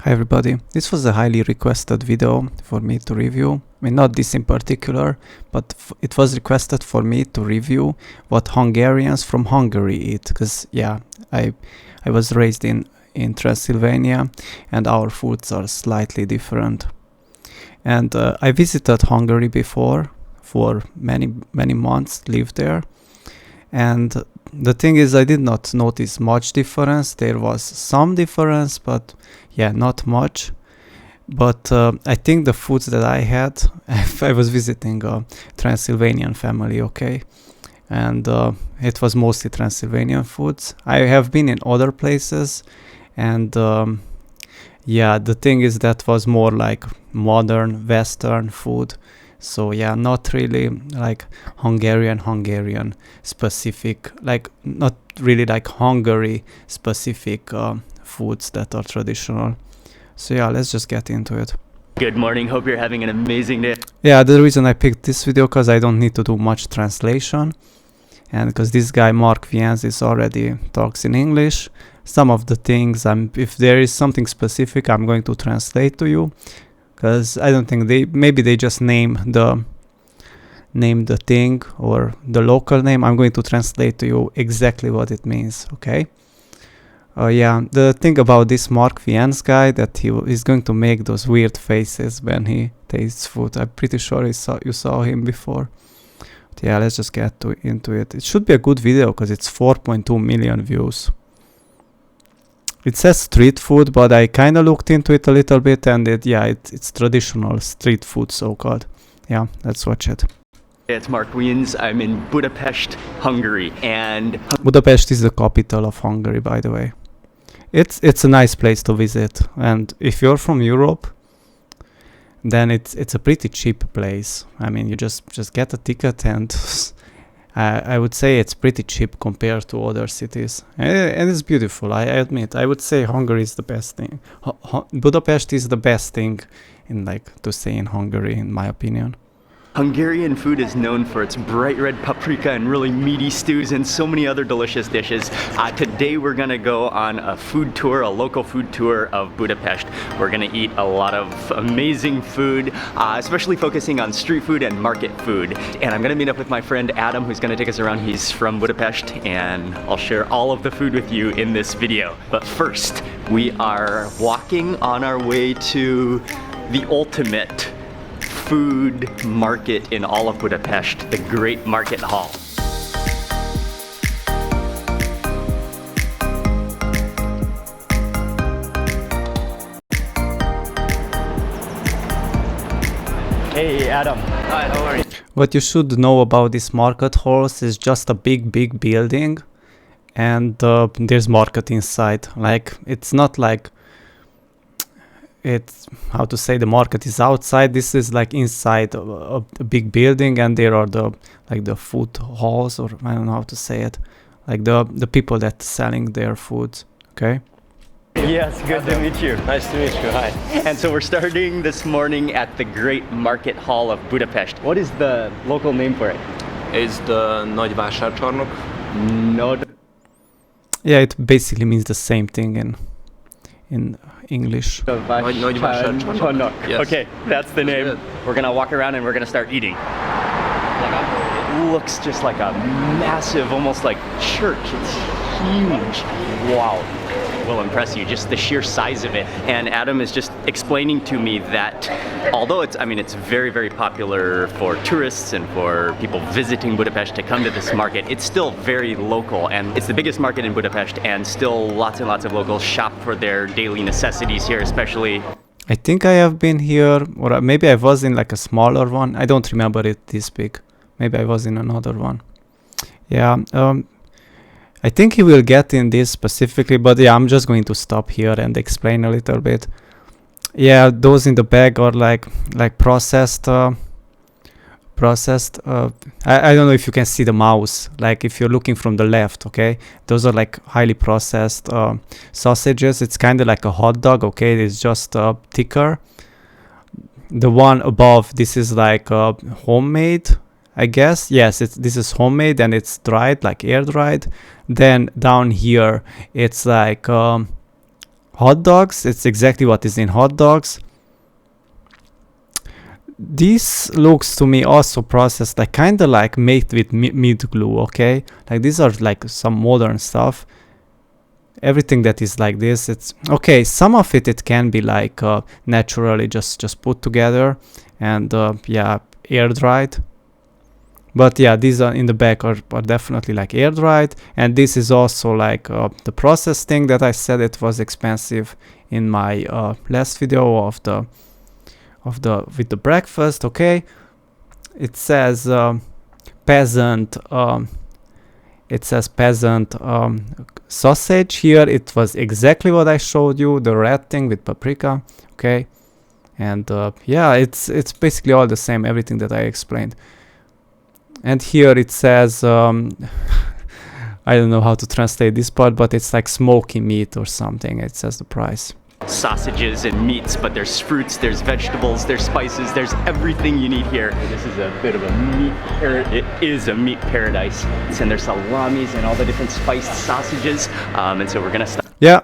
Hi everybody, this was a highly requested video for me to review. I mean, not this in particular, but it was requested for me to review what Hungarians from Hungary eat. Because yeah, I was raised in Transylvania and our foods are slightly different. And I visited Hungary before for many months, lived there. And the thing is, I did not notice much difference. There was some difference, but yeah, not much. But I think the foods that I had, I was visiting a Transylvanian family, okay? And it was mostly Transylvanian foods. I have been in other places, and yeah, the thing is that was more like modern Western food. So yeah, not really like Hungarian specific, like not really like Hungary specific foods that are traditional. So yeah, let's just get into it. Good morning, hope you're having an amazing day. Yeah, the reason I picked this video because I don't need to do much translation, and because this guy Mark Viensis already talks in English. Some of the things, if there is something specific, I'm going to translate to you. Because I don't think maybe they just name the thing or the local name. I'm going to translate to you exactly what it means, okay? Yeah, the thing about this Mark Vienz guy, that he is going to make those weird faces when he tastes food. I'm pretty sure you saw him before. But yeah, let's just get into it. It should be a good video because it's 4.2 million views. It says street food, but I kind of looked into it a little bit, and it's traditional street food, so-called. Yeah, let's watch it. It's Mark Wiens. I'm in Budapest, Hungary, and Budapest is the capital of Hungary, by the way. It's a nice place to visit, and if you're from Europe, then it's a pretty cheap place. I mean, you just get a ticket and I would say it's pretty cheap compared to other cities, and it's beautiful. I admit. I would say Hungary is the best thing. Budapest is the best thing to say in Hungary, in my opinion. Hungarian food is known for its bright red paprika and really meaty stews and so many other delicious dishes. Today we're gonna go on a food tour, a local food tour of Budapest. We're gonna eat a lot of amazing food, especially focusing on street food and market food. And I'm gonna meet up with my friend Adam, who's gonna take us around. He's from Budapest, and I'll share all of the food with you in this video. But first, we are walking on our way to the ultimate food market in all of Budapest, the Great Market Hall. Hey Adam. Hi, how are you? What you should know about this market halls is just a big building, and there's market inside. Like, it's not like it's, how to say, the market is outside. This is like inside a big building, and there are the food halls, or I don't know how to say it, like the people that selling their food. Okay. Yes, good to meet you. Nice to meet you. Hi. And so we're starting this morning at the Great Market Hall of Budapest. What is the local name for it? It's the Nagy Vásárcsarnok. No. Yeah, it basically means the same thing in English. Nagy Vásárcsarnok. Yes. Okay, that's the name. We're gonna walk around and we're gonna start eating. It looks just like a massive, almost like church. It's huge. Wow. Will impress you, just the sheer size of it. And Adam is just explaining to me that although it's very popular for tourists and for people visiting Budapest to come to this market, it's still very local, and it's the biggest market in Budapest, and still lots and lots of locals shop for their daily necessities here, especially. I think I have been here, or maybe I was in like a smaller one. I don't remember it this big. Maybe I was in another one. Yeah, I think he will get in this specifically, but yeah, I'm just going to stop here and explain a little bit. Yeah, those in the bag are like processed. I don't know if you can see the mouse. Like, if you're looking from the left, okay, those are like highly processed sausages. It's kind of like a hot dog, okay. It's just thicker. The one above, this is like homemade, I guess. Yes, this is homemade, and it's dried, like air dried. Then down here, it's like hot dogs. It's exactly what is in hot dogs. This looks to me also processed, like kind of like made with meat glue, okay? Like these are like some modern stuff. Everything that is like this, it's okay. Some of it can be like naturally just put together and yeah, air dried. But yeah, these are in the back are definitely like air dried. And this is also like the process thing that I said it was expensive in my last video of the with the breakfast. Okay, it says peasant. It says peasant sausage here. It was exactly what I showed you, the red thing with paprika. Okay, and yeah, it's basically all the same, everything that I explained. And here it says I don't know how to translate this part, but it's like smoky meat or something. It says the price. Sausages and meats, but there's fruits, there's vegetables, there's spices, there's everything you need here. This is a bit of a meat it is a meat paradise. And there's salamis and all the different spiced sausages. And so we're gonna stop. Yeah,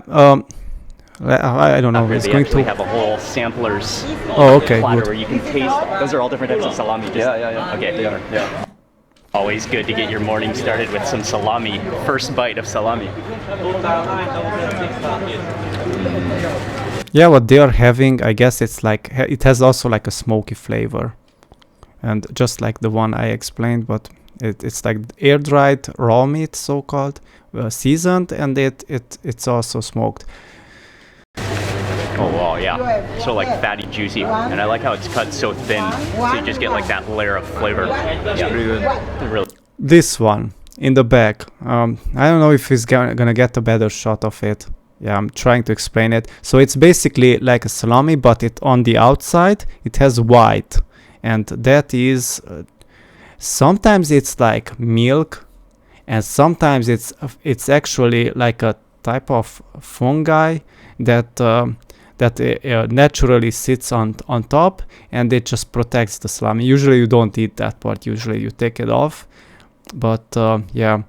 I don't know. It's they going actually to have a whole samplers okay, platter good. where you can taste. Those are all different types of salami. Yeah. Okay, They are. Yeah. always good to get your morning started with some salami. First bite of salami. Yeah, what they are having, I guess it's like it has also like a smoky flavor, and just like the one I explained, but it's like air dried raw meat, so called, seasoned, and it's also smoked. Oh wow, yeah. So like fatty, juicy, and I like how it's cut so thin, so you just get like that layer of flavor. Yeah, Pretty good. really. This one in the back, I don't know if he's gonna get a better shot of it. Yeah, I'm trying to explain it. So it's basically like a salami, but it on the outside it has white, and that is sometimes it's like milk, and sometimes it's actually like a type of fungi that naturally sits on top, and it just protects the salami. Usually you don't eat that part. Usually you take it off, but yeah.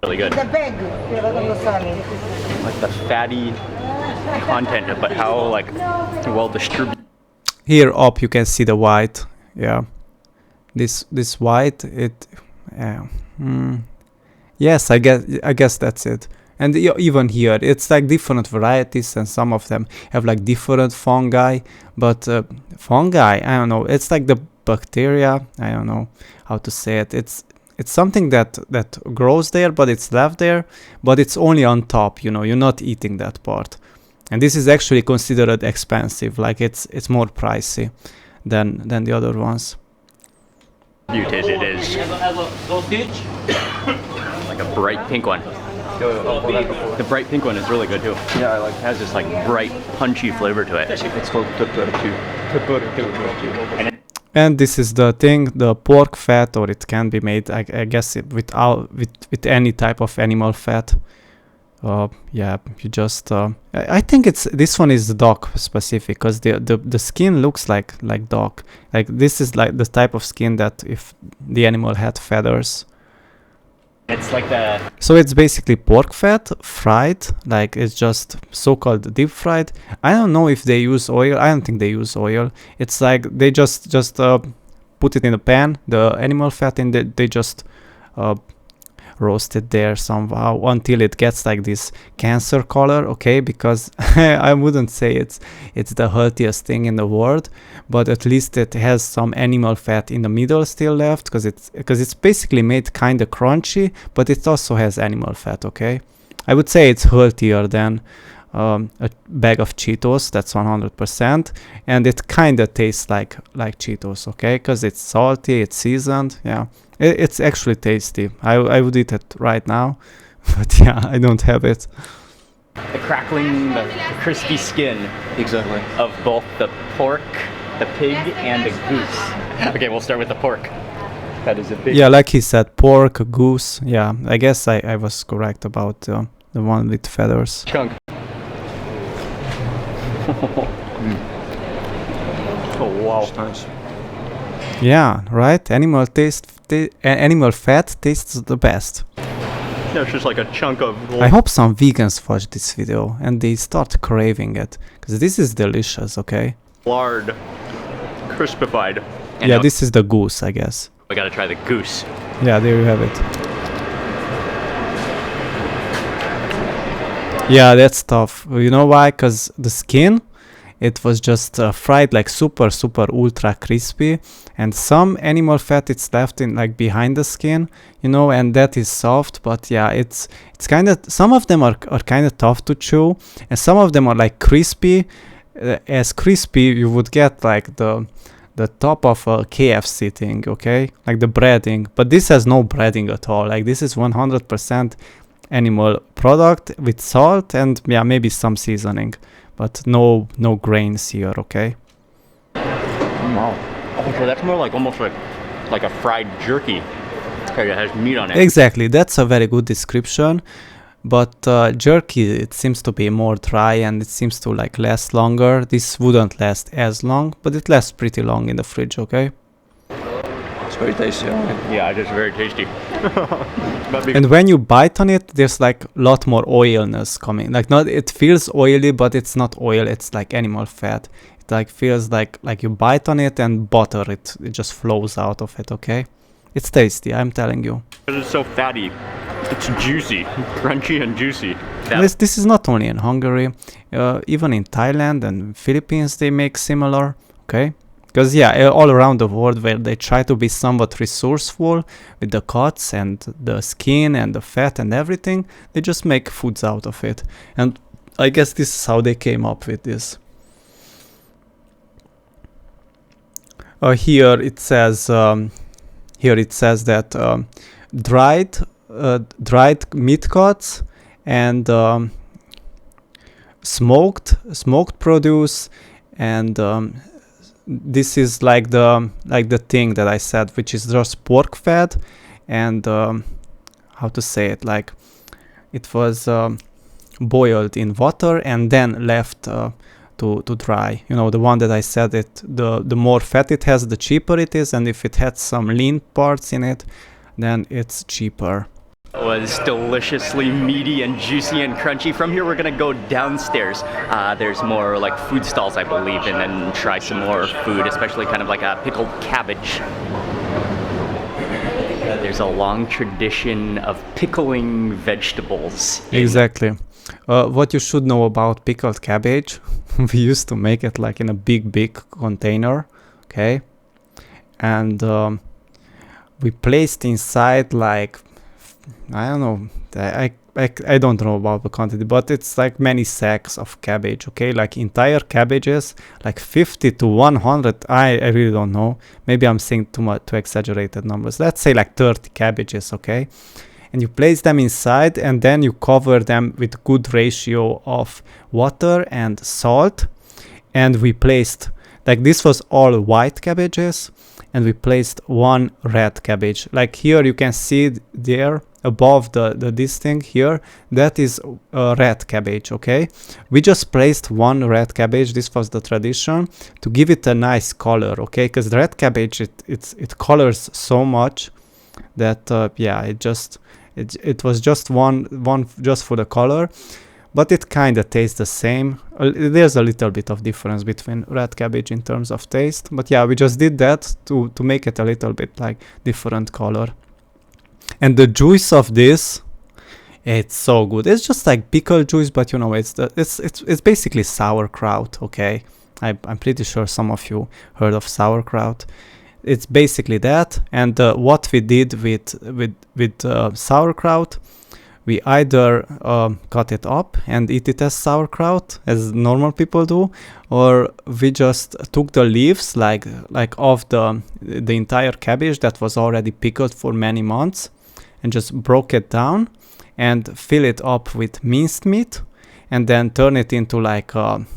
Really good. Like the fatty content, but how like well distributed. Here up you can see the white. Yeah, this white, it yes, I guess that's it. And even here it's like different varieties, and some of them have like different fungi, but fungi, I don't know, it's like the bacteria, I don't know how to say it. It's something that grows there, but it's left there, but it's only on top, you know, you're not eating that part. And this is actually considered expensive, like it's more pricey than the other ones. It is. Like a bright pink one. The bright pink one is really good too. Yeah, I like It has this like bright, punchy flavor to it. It's called töpörtyű. And this is the thing, the pork fat, or it can be made, I guess, with any type of animal fat. Yeah, you just I think this one is dog specific, because the skin looks like dog. Like this is like the type of skin that if the animal had feathers. It's like the. So it's basically pork fat fried, like it's just so-called deep fried. I don't know if they use oil. I don't think they use oil. It's like they just put it in a pan, the animal fat, and they just roast it there somehow until it gets like this cancer color. Okay, because I wouldn't say it's the healthiest thing in the world, but at least it has some animal fat in the middle still left, because it's basically made kind of crunchy, but it also has animal fat. Okay, I would say it's healthier than a bag of Cheetos. That's 100%, and it kind of tastes like Cheetos. Okay, because it's salty, it's seasoned. Yeah, it's actually tasty. I would eat it right now, but yeah, I don't have it. The crackling, the crispy skin. Exactly. Of both the pork, the pig, and the goose. Okay, we'll start with the pork. That is a big. Yeah, like he said, pork, goose. Yeah, I guess I was correct about the one with feathers. Chunk. Oh wow. It's nice. Yeah, right. Animal fat tastes the best. That's just like a chunk of gold. I hope some vegans watch this video and they start craving it, because this is delicious, okay? Lard, crispified. And Yeah, now this is the goose, I guess. we gotta try the goose. Yeah, there you have it. Yeah, that's tough. You know why? Because the skin, it was just fried like super ultra crispy, and some animal fat it's left in like behind the skin, you know, and that is soft. But yeah, it's kind of, some of them are kind of tough to chew, and some of them are like crispy, as crispy you would get like the top of a KFC thing, okay, like the breading. But this has no breading at all. Like this is 100% animal product with salt and yeah, maybe some seasoning, but no grains here, okay? Wow. So that's more like almost like a fried jerky. Okay, it has meat on it. Exactly, that's a very good description. But jerky, it seems to be more dry and it seems to like last longer. This wouldn't last as long, but it lasts pretty long in the fridge, okay? It's very tasty. Yeah, it is very tasty. And when you bite on it, there's like a lot more oilness coming. Like not, it feels oily, but it's not oil. It's like animal fat. It like feels like you bite on it and butter. It just flows out of it. Okay, it's tasty. I'm telling you. It is so fatty. It's juicy, crunchy and juicy. This is not only in Hungary, even in Thailand and Philippines they make similar. Okay. Because yeah, all around the world where they try to be somewhat resourceful with the cuts and the skin and the fat and everything, they just make foods out of it. And I guess this is how they came up with this. Here it says that dried meat cuts and smoked produce and this is like the thing that I said, which is just pork fat and how to say it, like it was boiled in water and then left to dry. You know, the one that I said, it the more fat it has, the cheaper it is, and if it had some lean parts in it, then it's cheaper. It was deliciously meaty and juicy and crunchy. From here, we're gonna go downstairs. There's more like food stalls, I believe, and then try some more food, especially kind of like a pickled cabbage. There's a long tradition of pickling vegetables. Exactly. What you should know about pickled cabbage, we used to make it like in a big container, okay? And we placed inside like, I don't know, I don't know about the quantity, but it's like many sacks of cabbage, okay? Like entire cabbages, like 50 to 100, I really don't know. Maybe I'm saying too exaggerated numbers. Let's say like 30 cabbages, okay? And you place them inside and then you cover them with good ratio of water and salt. And we placed, like this was all white cabbages, and we placed one red cabbage. Like here you can see there above this thing here, that is a red cabbage, okay? We just placed one red cabbage. This was the tradition to give it a nice color, okay? Because the red cabbage, it colors so much that yeah, it was just one just for the color, but it kind of tastes the same. There's a little bit of difference between red cabbage in terms of taste, but yeah, we just did that to make it a little bit like different color. And the juice of this, it's so good. It's just like pickle juice, but you know, it's basically sauerkraut, okay? I'm pretty sure some of you heard of sauerkraut. It's basically that. And what we did with sauerkraut, we either cut it up and eat it as sauerkraut, as normal people do, or we just took the leaves like of the entire cabbage that was already pickled for many months, and just broke it down and fill it up with minced meat, and then turn it into like I'm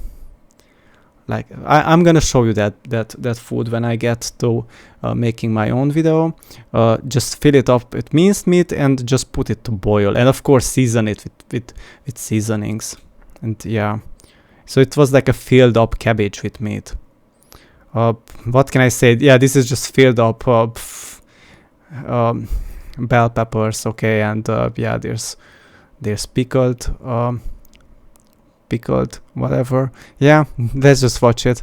gonna show you that food when I get to making my own video. Just fill it up with minced meat and just put it to boil, and of course season it with seasonings. And yeah, so it was like a filled up cabbage with meat. What can I say? Yeah, this is just filled up bell peppers, okay, and yeah, there's pickled whatever. Yeah, let's just watch it.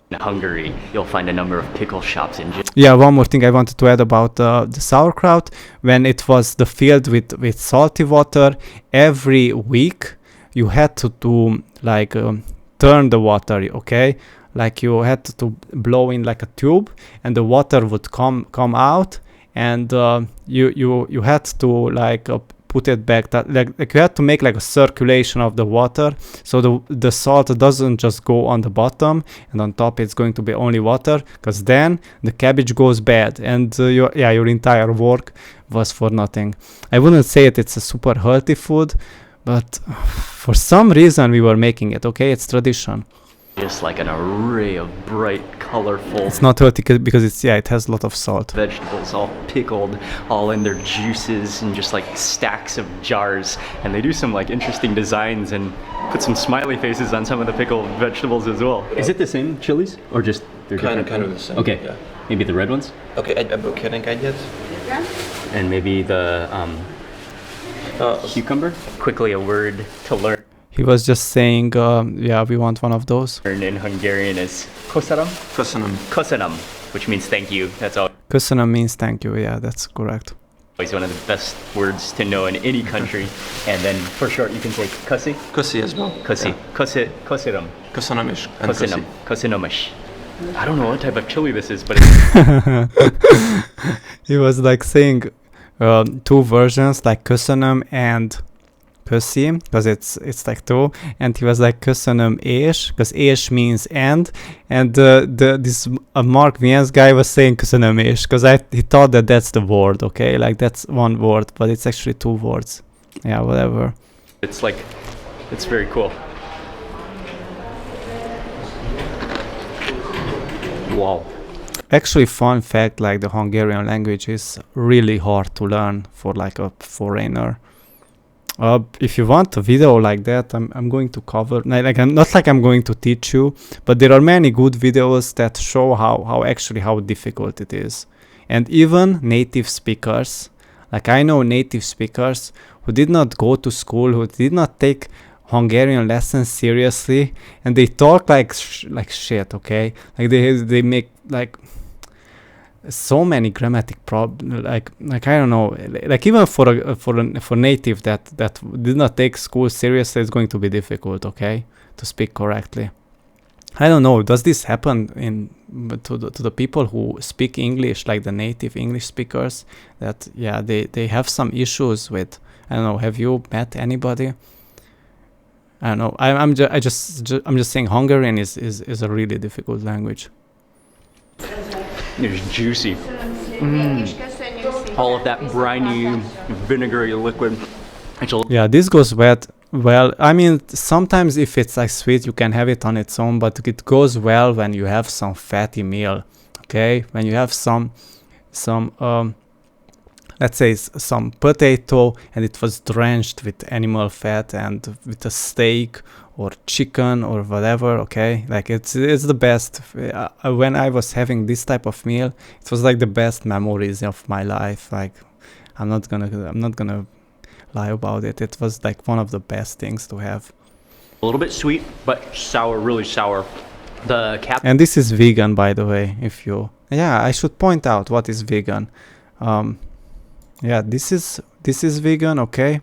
In Hungary, you'll find a number of pickle shops in Yeah, one more thing I wanted to add about the sauerkraut. When it was the filled with salty water, every week you had to like turn the water, okay? Like you had to blow in like a tube, and the water would come out, and you had to like put it back. Like you had to make like a circulation of the water, so the salt doesn't just go on the bottom, and on top it's going to be only water, because then the cabbage goes bad, and your entire work was for nothing. I wouldn't say it's a super healthy food, but for some reason we were making it. Okay, it's tradition. just like an array of bright, colorful. It's not healthy because it has a lot of salt. Vegetables all pickled, all in their juices, and just like stacks of jars. And they do some like interesting designs and put some smiley faces on some of the pickled vegetables as well. Is it the same chilies or just they're different? Kind of the same. Okay, Yeah. maybe the red ones, Oké, kérnénk egyet. and maybe the cucumber. Quickly, a word to learn He was just saying, we want one of those. in Hungarian is köszönöm. Köszönöm. Köszönöm, which means thank you. That's all. Köszönöm means thank you. Yeah, that's correct. Always one of the best words to know in any country. And then for short, you can say köszi. Köszi as well. Köszi. Yeah. Köszönöm. Köszönöm is. And Köszönöm. köszi. Köszönöm. I don't know what type of chili this is, but it's He was like saying two versions, like köszönöm and köszi, because it's like two, and he was like köszönöm és, because és means and this Mark Viens guy was saying köszönöm és, because he thought that that's the word, okay, like that's one word, but it's actually two words. Yeah, whatever. it's very cool. Wow. Actually, fun fact, like the Hungarian language is really hard to learn for like a foreigner. If you want a video like that, I'm going to cover, I'm going to teach you, but there are many good videos that show how difficult it is. And even native speakers, like I know native speakers who did not go to school, who did not take Hungarian lessons seriously, and they talk like shit, okay? Like they make like so many grammatic problems, like I don't know, like even for native that did not take school seriously, it's going to be difficult, okay, to speak correctly. I don't know, does this happen to the people who speak English, like the native English speakers, that they have some issues with, I don't know, have you met anybody? I don't know. I'm just saying Hungarian is a really difficult language. It's juicy. All of that briny, vinegary liquid. Yeah, this goes well. I mean, sometimes if it's like sweet, you can have it on its own, but it goes well when you have some fatty meal. Okay, when you have some let's say some potato and it was drenched with animal fat and with a steak or chicken or whatever, okay, like it's the best. When I was having this type of meal, it was like the best memories of my life. Like I'm not gonna lie about it. It was like one of the best things to have. A little bit sweet, but sour, really sour. And this is vegan, by the way. I should point out what is vegan. Yeah, this is vegan, okay.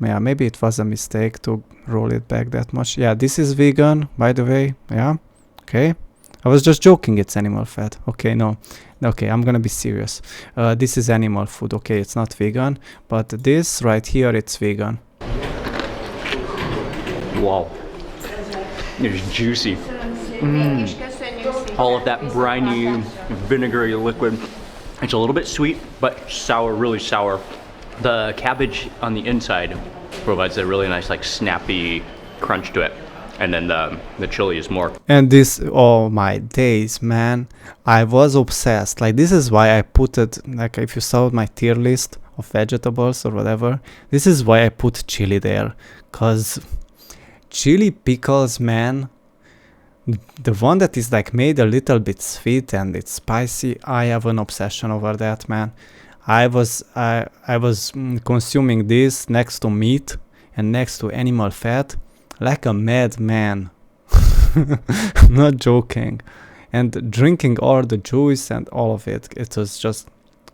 Yeah, maybe it was a mistake to roll it back that much. Yeah, this is vegan, by the way. Yeah, okay. I was just joking, it's animal fat. Okay, no. Okay, I'm gonna be serious. This is animal food, okay, it's not vegan. But this right here, it's vegan. Wow. It's juicy. All of that briny, vinegary liquid. It's a little bit sweet, but sour, really sour. The cabbage on the inside provides a really nice, like, snappy crunch to it. And then the chili is more. And this, oh my days, man. I was obsessed. Like, this is why I put it, like, if you saw my tier list of vegetables or whatever, this is why I put chili there. Because chili pickles, man, the one that is like made a little bit sweet and it's spicy, I have an obsession over that, man. I was consuming this next to meat and next to animal fat like a madman. I'm not joking. And drinking all the juice and all of it. It was just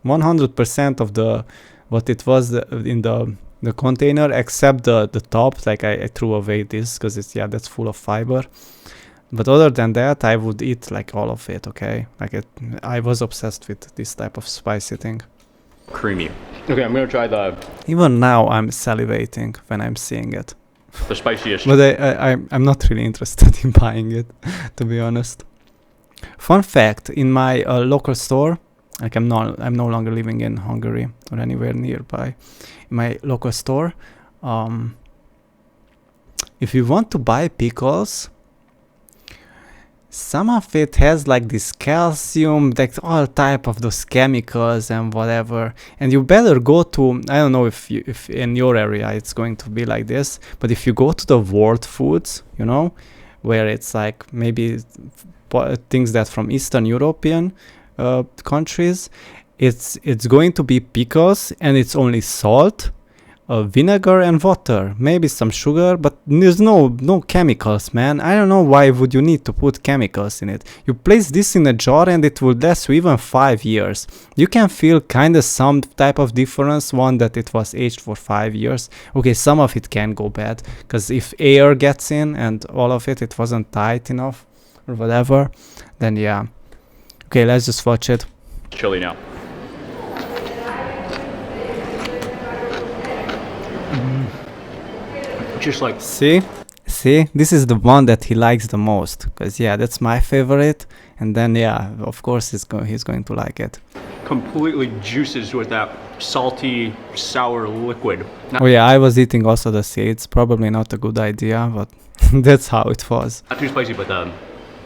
100% of the what it was in the container, except the top. Like I threw away this because it's that's full of fiber. But other than that, I would eat like all of it. Okay, I was obsessed with this type of spicy thing. Creamy. Okay, I'm gonna try Even now, I'm salivating when I'm seeing it. the spiciest. But I'm not really interested in buying it, to be honest. Fun fact: in my local store, like I'm no longer living in Hungary or anywhere nearby. In my local store, if you want to buy pickles, some of it has like this calcium, like all type of those chemicals and whatever. And you better go to, I don't know if in your area it's going to be like this, but if you go to the World Foods, where it's like maybe things that from Eastern European countries, it's going to be pickles and it's only salt, vinegar and water, maybe some sugar, but there's no chemicals, man. I don't know why would you need to put chemicals in it. You place this in a jar and it will last you even 5 years. You can feel kind of some type of difference, one that it was aged for 5 years. Okay, some of it can go bad because if air gets in and all of it wasn't tight enough or whatever, then yeah. Okay, let's just watch it. Chili now. Just like See, this is the one that he likes the most, because that's my favorite, and then of course he's going to like it. completely juices with that salty, sour liquid. Oh yeah, I was eating also the seeds. Probably not a good idea, but that's how it was. Not too spicy, but I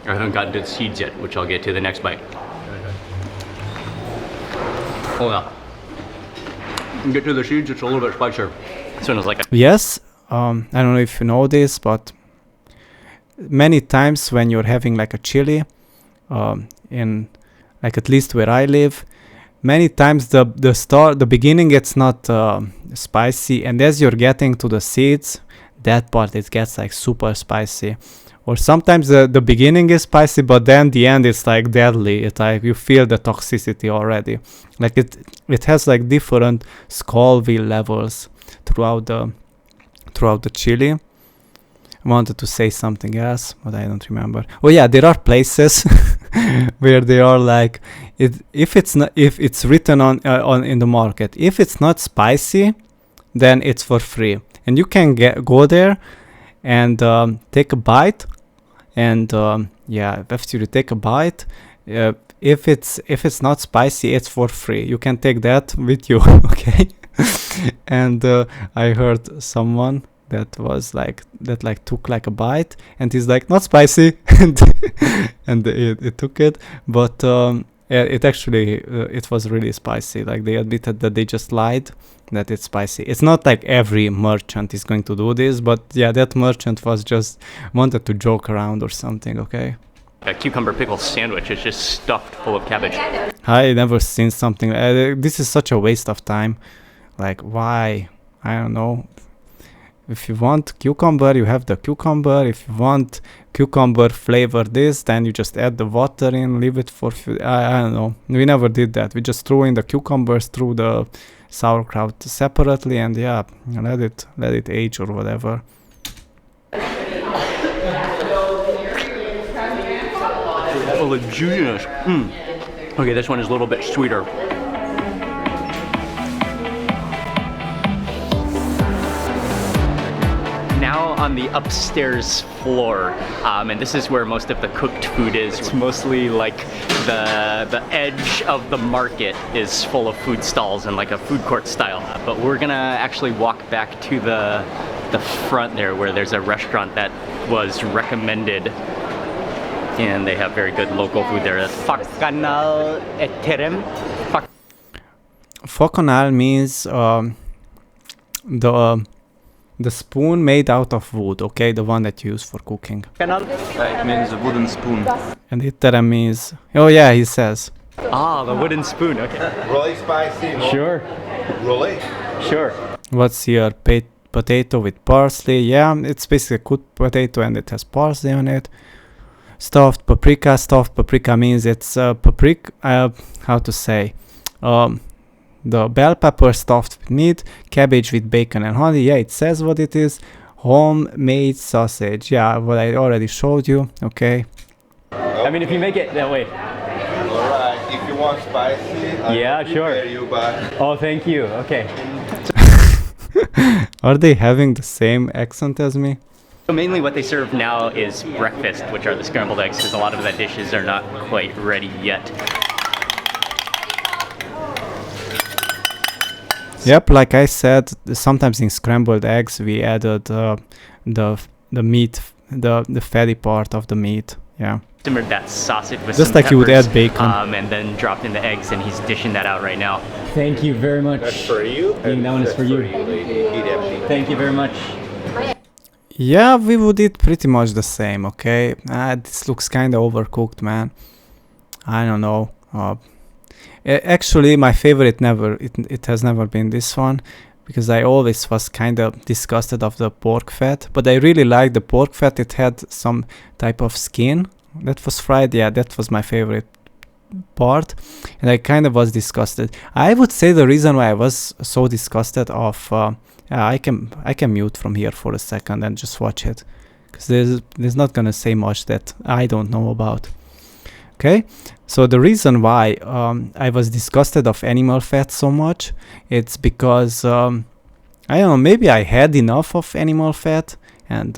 haven't gotten to the seeds yet, which I'll get to the next bite. Oh yeah. You get to the seeds, it's a little bit spicier. This one is like a Yes, I don't know if you know this, but many times when you're having like a chili, in like at least where I live, many times the beginning it's not spicy, and as you're getting to the seeds, that part it gets like super spicy. Or sometimes the beginning is spicy, but then the end is like deadly. It's like you feel the toxicity already. Like it has like different Scoville levels throughout the chili. I wanted to say something else, but I don't remember. Oh yeah, there are places where they are like, if it's written on in the market, if it's not spicy, then it's for free, and you can go there and take a bite, and after you take a bite, if it's not spicy, it's for free. You can take that with you, okay? And I heard someone that took like a bite, and he's like, not spicy, and it took it, but it actually it was really spicy. Like they admitted that they just lied, that it's spicy. It's not like every merchant is going to do this, but yeah, that merchant was just wanted to joke around or something, okay? a cucumber pickle sandwich. It's just stuffed full of cabbage. I never seen something. This is such a waste of time. Like, why? I don't know. If you want cucumber, you have the cucumber. If you want cucumber flavor this, then you just add the water in, leave it for I don't know. We never did that. We just threw in the cucumbers, threw the sauerkraut separately, and yeah, let it age or whatever. Oh, the juiciness. Okay, this one is a little bit sweeter. Now on the upstairs floor, and this is where most of the cooked food is. It's mostly like the edge of the market is full of food stalls and like a food court style. But we're gonna actually walk back to the front there where there's a restaurant that was recommended, and they have very good local food there. Fakanal eterem. Fakanal means the spoon made out of wood, okay? The one that you use for cooking. It means a wooden spoon. And it means... Oh yeah, he says. Ah, the wooden spoon, okay. Really spicy? No? Sure, Really? sure. What's here? Potato with parsley. Yeah, it's basically a cooked potato and it has parsley on it. Stuffed paprika. Stuffed paprika means it's paprika. How to say? The bell pepper stuffed with meat, cabbage with bacon and honey. Yeah, it says what it is. Homemade sausage. Yeah, what I already showed you. Okay. I mean, if you make it that way. Alright, if you want spicy, I Yeah, will sure. prepare you by... Oh, thank you. Okay. Are they having the same accent as me? So mainly what they serve now is breakfast, which are the scrambled eggs, because a lot of the dishes are not quite ready yet. Yep, like I said, sometimes in scrambled eggs we added the meat, the fatty part of the meat. Yeah. Simmered that sausage with Just some like you would peppers, add bacon. and then dropped in the eggs, and he's dishing that out right now. Thank you very much. That's for you. Being that one is for you. Lady. Eat empty. Thank you very much. Yeah, we would eat pretty much the same, okay? This looks kind of overcooked, man. I don't know. Actually, my favorite it has never been this one, because I always was kind of disgusted of the pork fat, but I really liked the pork fat. It had some type of skin that was fried. Yeah, that was my favorite part, and I kind of was disgusted. I would say the reason why I was so disgusted of I can mute from here for a second and just watch it, because there's not gonna say much that I don't know about. Okay, so the reason why I was disgusted of animal fat so much, it's because I don't know, maybe I had enough of animal fat, and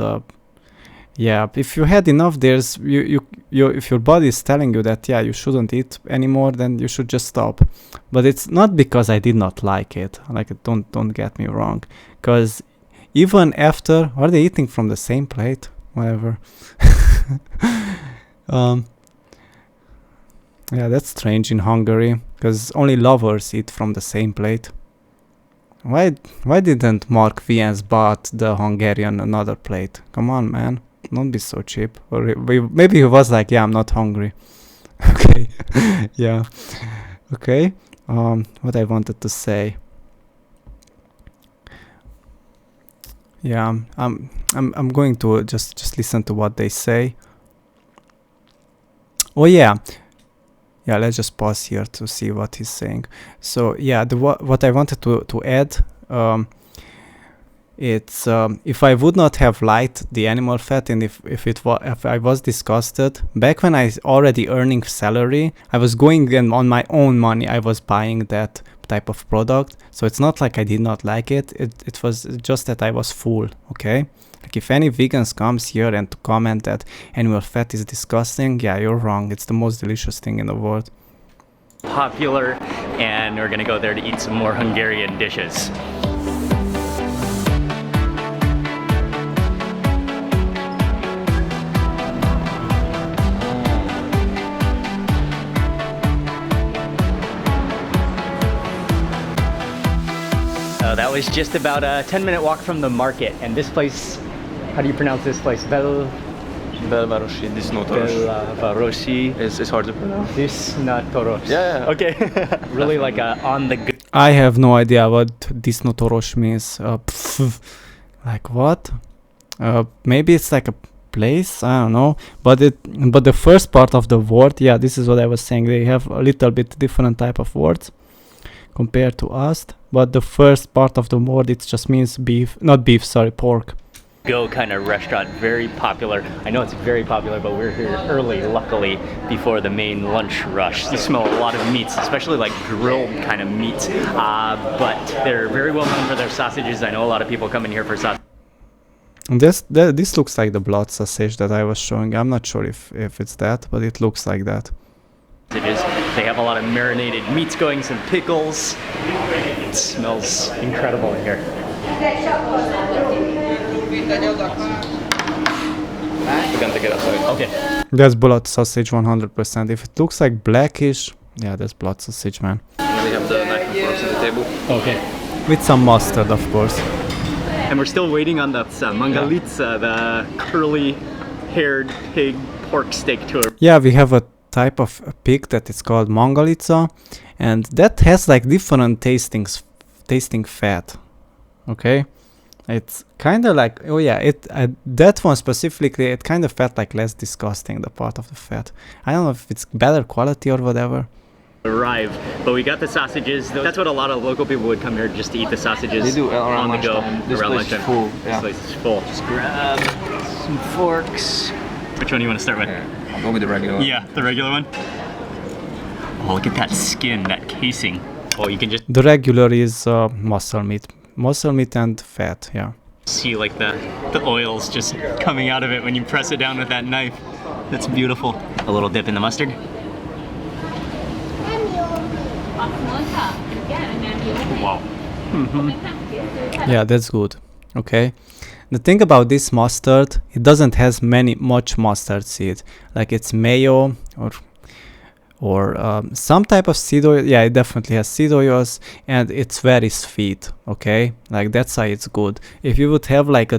yeah, if you had enough, there's if your body is telling you that yeah you shouldn't eat anymore, then you should just stop. But it's not because I did not like it. Like, don't get me wrong, because even after, are they eating from the same plate? Whatever. Yeah, that's strange in Hungary, because only lovers eat from the same plate. Why didn't Mark Viens bought the Hungarian another plate? Come on, man, don't be so cheap. Or maybe he was like, yeah, I'm not hungry. Okay. Yeah. Okay. What I wanted to say. Yeah, I'm going to just listen to what they say. Oh yeah. Yeah, let's just pause here to see what he's saying. So yeah, what I wanted to add, it's if I would not have liked the animal fat, and if I was disgusted back when I already earning salary, I was going and on my own money I was buying that type of product. So it's not like I did not like it. It was just that I was full. Okay. Like, if any vegans comes here and to comment that animal fat is disgusting, yeah, you're wrong. It's the most delicious thing in the world. Popular, and we're gonna go there to eat some more Hungarian dishes. That was just about a 10-minute walk from the market, and this place, how do you pronounce this place? Belvárosi, Disznótoros. Belvárosi. It's hard to pronounce. Disznótoros. Yeah. Okay. Really like on the go. I have no idea what Disznótoros means. Like what? Maybe it's like a place, I don't know. But the first part of the word, yeah, this is what I was saying. They have a little bit different type of words compared to us. But the first part of the word, it just means beef, not beef, sorry, pork. Go kind of restaurant, very popular. I know it's very popular, but we're here early, luckily, before the main lunch rush. You smell a lot of meats, especially like grilled kind of meats. But they're very well known for their sausages. I know a lot of people come in here for sausages. This looks like the blood sausage that I was showing. I'm not sure if it's that, but it looks like that. They have a lot of marinated meats going, some pickles. It smells incredible in here. Okay. That's blood sausage 100%. If it looks like blackish, yeah, that's blood sausage, man. They have the knife and forks on the table. Okay. With some mustard, of course. And we're still waiting on the mangalitsa, the curly-haired pig pork steak tour. Yeah, we have a type of pig that is called mangalitsa, and that has like different tasting fat. Okay, it's kind of like, oh yeah, that one specifically, it kind of felt like less disgusting, the part of the fat. I don't know if it's better quality or whatever. Arrive, but we got the sausages. That's what a lot of local people would come here, just to eat the sausages. They do around on the go. lunchtime. This Around place is lunchtime. full. This Yeah. place is full. Just grab some forks. Which one do you want to start with? I'll go with the regular one. Yeah, the regular one. Oh, look at that skin, that casing. Oh, you can just The regular is muscle meat and fat. Yeah. see like the oils just coming out of it when you press it down with that knife. That's beautiful. A little dip in the mustard. Wow. Yeah, that's good. Okay. The thing about this mustard, it doesn't has much mustard seed. Like it's mayo or some type of seed oil. Yeah, it definitely has seed oils, and it's very sweet. Okay, like that's why it's good. If you would have like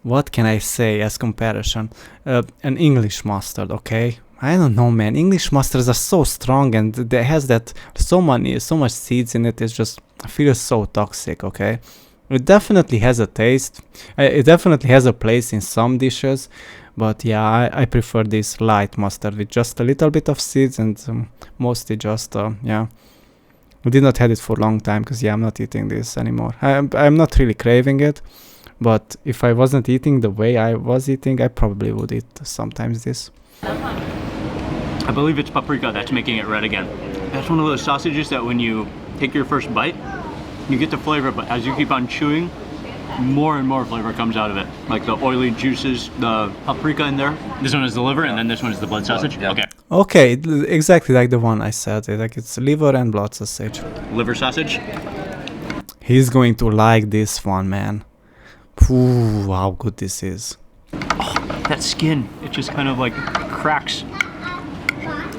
what can I say as comparison? An English mustard. Okay. I don't know, man. English mustards are so strong, and there has that so much seeds in it. It just feels so toxic. Okay, it definitely has a taste. It definitely has a place in some dishes, but yeah, I prefer this light mustard with just a little bit of seeds and mostly just yeah. We did not have it for a long time because yeah, I'm not eating this anymore. I'm not really craving it, but if I wasn't eating the way I was eating, I probably would eat sometimes this. I believe it's paprika that's making it red again. That's one of those sausages that when you take your first bite, you get the flavor, but as you keep on chewing, more and more flavor comes out of it. Like the oily juices, the paprika in there. This one is the liver, and then this one is the blood sausage? Yeah. Okay. Okay, exactly like the one I said. Like it's liver and blood sausage. Liver sausage. He's going to like this one, man. Ooh, how good this is. That skin, it just kind of like cracks.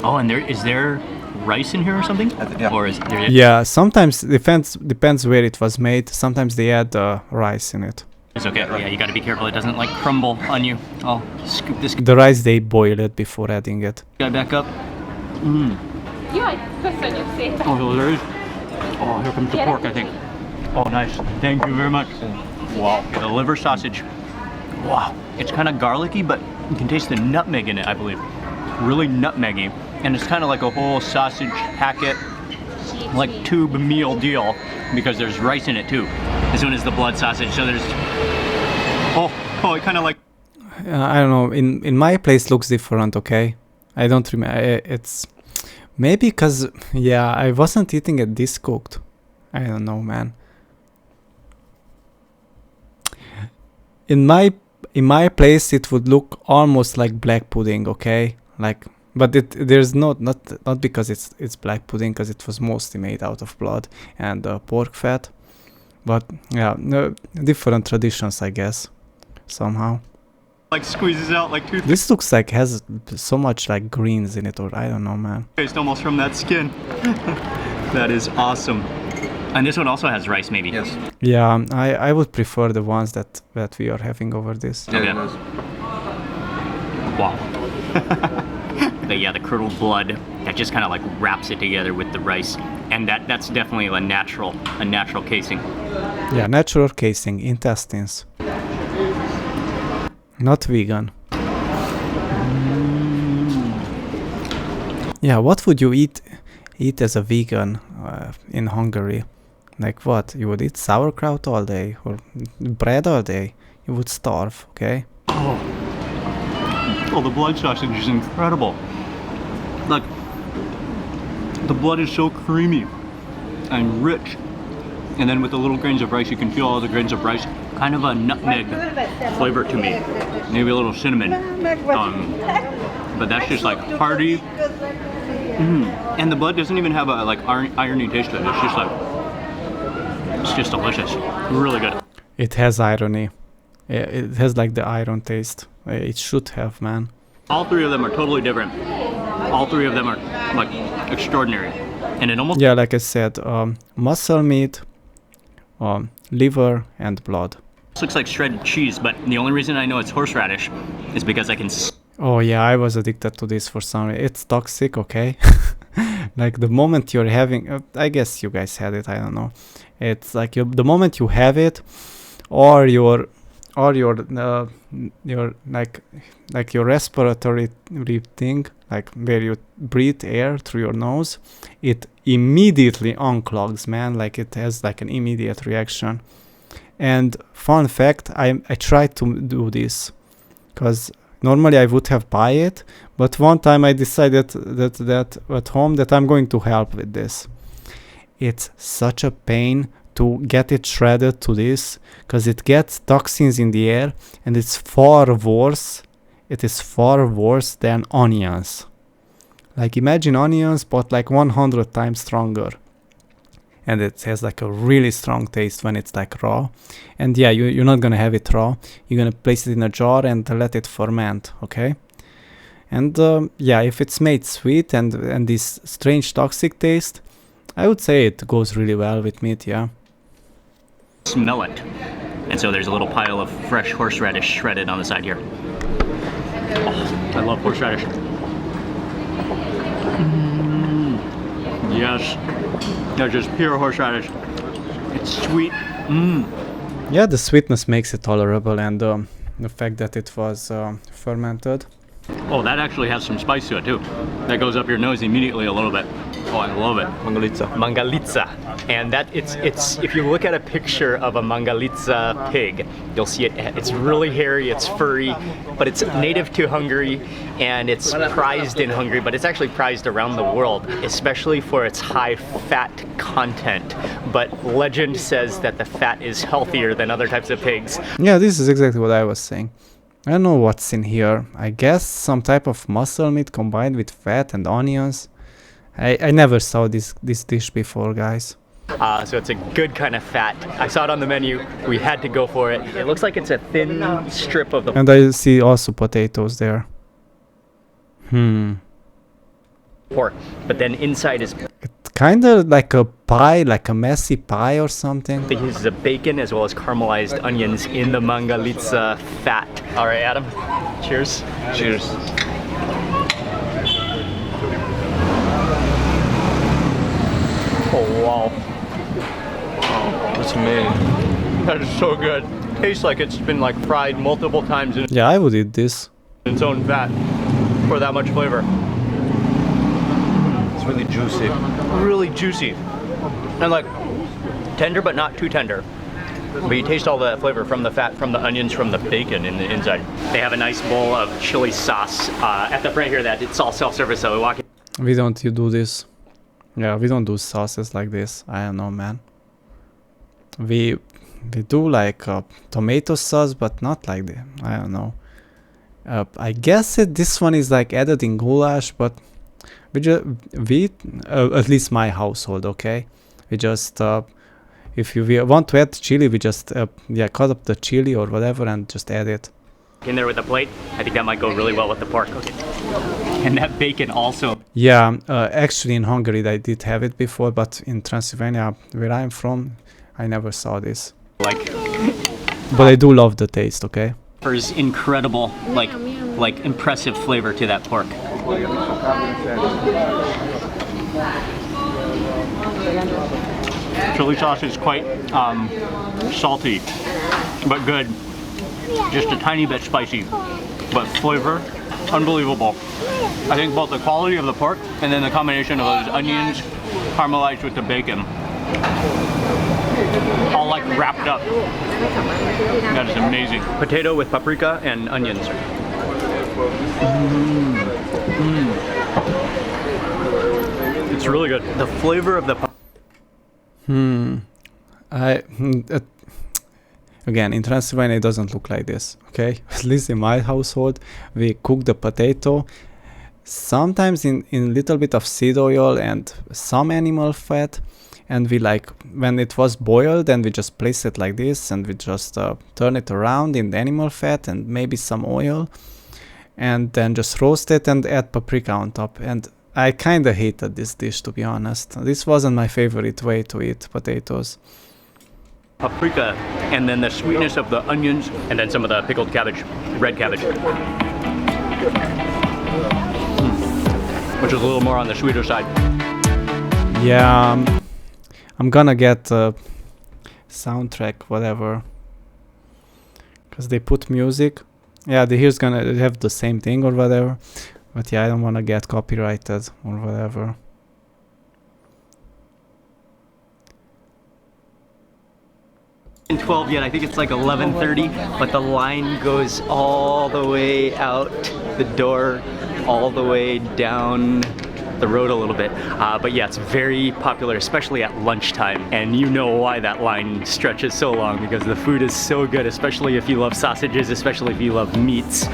Oh, and is there rice in here or something? Yeah. Or is there? Yeah, sometimes depends where it was made. Sometimes they add rice in it. It's okay. Yeah, you got to be careful. It doesn't like crumble on you. I'll scoop this The rice they boil it before adding it. guy back up. Jaj, köszönjük szépen! Oh, there is. Oh, here comes the pork, I think. Oh, nice. Thank you very much. Wow. The liver sausage. Wow. It's kind of garlicky, but you can taste the nutmeg in it, I believe. Really nutmeggy. And it's kind of like a whole sausage packet, like tube meal deal, because there's rice in it too. This one is the blood sausage, so there's... Oh, it kind of like... I don't know. In my place looks different. Okay, I don't remember. It's maybe because yeah, I wasn't eating it this cooked. I don't know, man. In my place, it would look almost like black pudding. Okay, like. But there's not because it's black pudding, because it was mostly made out of blood and pork fat. But yeah, no, different traditions, I guess, somehow. Like squeezes out like toothpaste This looks like has so much like greens in it, or I don't know, man. almost from that skin. That is awesome. And this one also has rice, maybe. Yes. Yeah, I would prefer the ones that we are having over this. Yeah, Okay. it was. Wow. The curdled blood that just kind of like wraps it together with the rice, and that's definitely a natural casing. Yeah, natural casing, intestines. Not vegan. Yeah, what would you eat as a vegan in Hungary? Like what? You would eat sauerkraut all day or bread all day? You would starve, okay? Oh, the blood sausage is incredible. Like, the blood is so creamy and rich. And then with the little grains of rice, you can feel all the grains of rice. Kind of a nutmeg flavor to me. Maybe a little cinnamon. But that's just like hearty. And the blood doesn't even have a like irony taste to it. It's just delicious. Really good. It has irony. It has like the iron taste. It should have, man. All three of them are totally different. All three of them are like extraordinary. And it almost Yeah, like I said, muscle meat, liver and blood. This looks like shredded cheese, but the only reason I know it's horseradish is because I can Oh yeah, I was addicted to this for some reason. It's toxic, okay? Like the moment you're having, I guess you guys had it, I don't know. It's like the moment you have it, or your your respiratory thing, like where you breathe air through your nose, it immediately unclogs, man. Like it has like an immediate reaction. And fun fact, I tried to do this because normally I would have buy it, but one time I decided that at home that I'm going to help with this. It's such a pain to get it shredded to this because it gets toxins in the air, and it's far worse. It is far worse than onions. Like imagine onions, but like 100 times stronger. And it has like a really strong taste when it's like raw. And yeah, you're not gonna have it raw. You're gonna place it in a jar and let it ferment, okay? And yeah, if it's made sweet and this strange toxic taste, I would say it goes really well with meat, yeah. smell it. And so there's a little pile of fresh horseradish shredded on the side here. Oh, I love horseradish. Yes, that's just pure horseradish. It's sweet. Yeah, the sweetness makes it tolerable, and the fact that it was fermented. Oh, that actually has some spice to it too. That goes up your nose immediately a little bit. Oh, I love it. Mangalitsa. Mangalitsa. And that it's if you look at a picture of a Mangalitsa pig, you'll see it. It's really hairy, it's furry, but it's native to Hungary, and it's prized in Hungary, but it's actually prized around the world, especially for its high fat content. But legend says that the fat is healthier than other types of pigs. Yeah, this is exactly what I was saying. I don't know what's in here. I guess some type of muscle meat combined with fat and onions. I never saw this dish before, guys. So it's a good kind of fat. I saw it on the menu. We had to go for it. It looks like it's a thin strip of the And I see also potatoes there. pork, but then inside is It's kind of like a pie, like a messy pie or something. they use the bacon as well as caramelized onions in the Mangalitsa fat. All right, Adam. Cheers. Cheers. Oh wow, That's amazing. that is so good. Tastes like it's been like fried multiple times in Yeah, I would eat this. its own fat for that much flavor. It's really juicy. Really juicy and like tender, but not too tender. But you taste all the flavor from the fat, from the onions, from the bacon in the inside. They have a nice bowl of chili sauce at the front here. That it's all self-service, so we walk in. We don't do this. Yeah, we don't do sauces like this. I don't know, man. We do like tomato sauce, but not like the. I don't know. I guess this one is like added in goulash, but we at least my household, okay. We just if we want to add chili, we just yeah, cut up the chili or whatever and just add it. In there with a plate. I think that might go really well with the pork. Okay. And that bacon also. Yeah, actually in Hungary I did have it before, but in Transylvania, where I'm from, I never saw this. Like But I do love the taste, okay? offers incredible, like impressive flavor to that pork. Chili sauce is quite salty, but good. Just a tiny bit spicy, but flavor, unbelievable. I think both the quality of the pork and then the combination of those onions caramelized with the bacon, all like wrapped up. That is amazing. Potato with paprika and onions. It's really good. The flavor of the Again, in Transylvania it doesn't look like this, okay? At least in my household, we cook the potato sometimes in a little bit of seed oil and some animal fat, and we like, when it was boiled, then we just place it like this and we just turn it around in the animal fat and maybe some oil, and then just roast it and add paprika on top. And I kind of hated this dish, to be honest. This wasn't my favorite way to eat potatoes. paprika, and then the sweetness of the onions, and then some of the pickled cabbage, red cabbage. Which is a little more on the sweeter side. Yeah, I'm gonna get a soundtrack, whatever. Because they put music. Yeah, here's gonna have the same thing or whatever. But yeah, I don't wanna get copyrighted or whatever. In 12 yet, I think it's like 11:30, but the line goes all the way out the door, all the way down the road a little bit. But yeah, it's very popular, especially at lunchtime. And you know why that line stretches so long, because the food is so good, especially if you love sausages, especially if you love meats.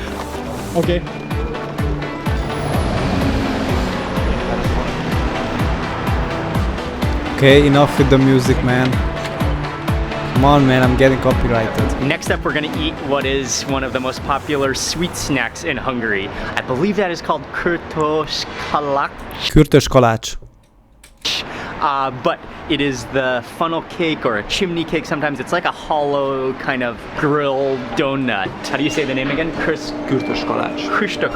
Okay. Okay, enough with the music, man. Come on, man, I'm getting copyrighted. Next up, we're gonna eat what is one of the most popular sweet snacks in Hungary. I believe that is called kurtos kalak. Kürtös kalács. But it is the funnel cake or a chimney cake. Sometimes it's like a hollow kind of grilled donut. How do you say the name again? Kürtös kalács. Kürtös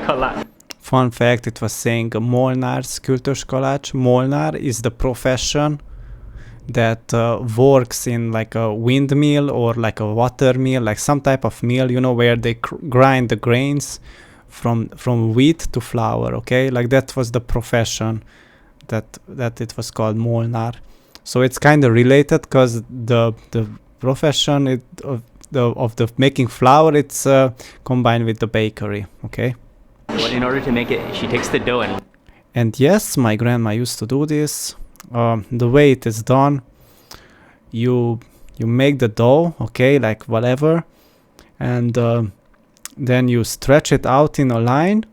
kalács. Fun fact, it was saying Molnár's kürtös kalács. Molnár is the profession that works in like a windmill or like a water mill, like some type of mill, you know, where they grind the grains from wheat to flour. Okay, like that was the profession that it was called Molnár. So it's kind of related, because the profession of the making flour, it's combined with the bakery. Okay. Well, in order to make it, she takes the dough And yes, my grandma used to do this. The way it is done, you make the dough, okay, like whatever, and then you stretch it out in a line,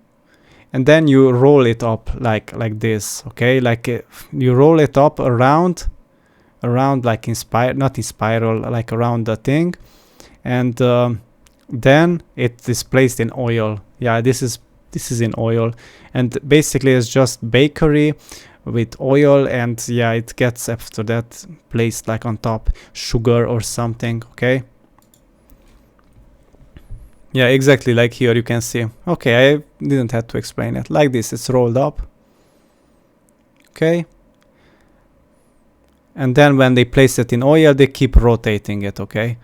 and then you roll it up like this, okay, like you roll it up around like not in spiral, like around the thing, and then it is placed in oil. Yeah, this is in oil, and basically it's just bakery with oil, and yeah, it gets after that placed like on top sugar or something. Okay, yeah, exactly, like here you can see. Okay, I didn't have to explain it. Like this, it's rolled up. Okay, and then when they place it in oil, they keep rotating it. Okay,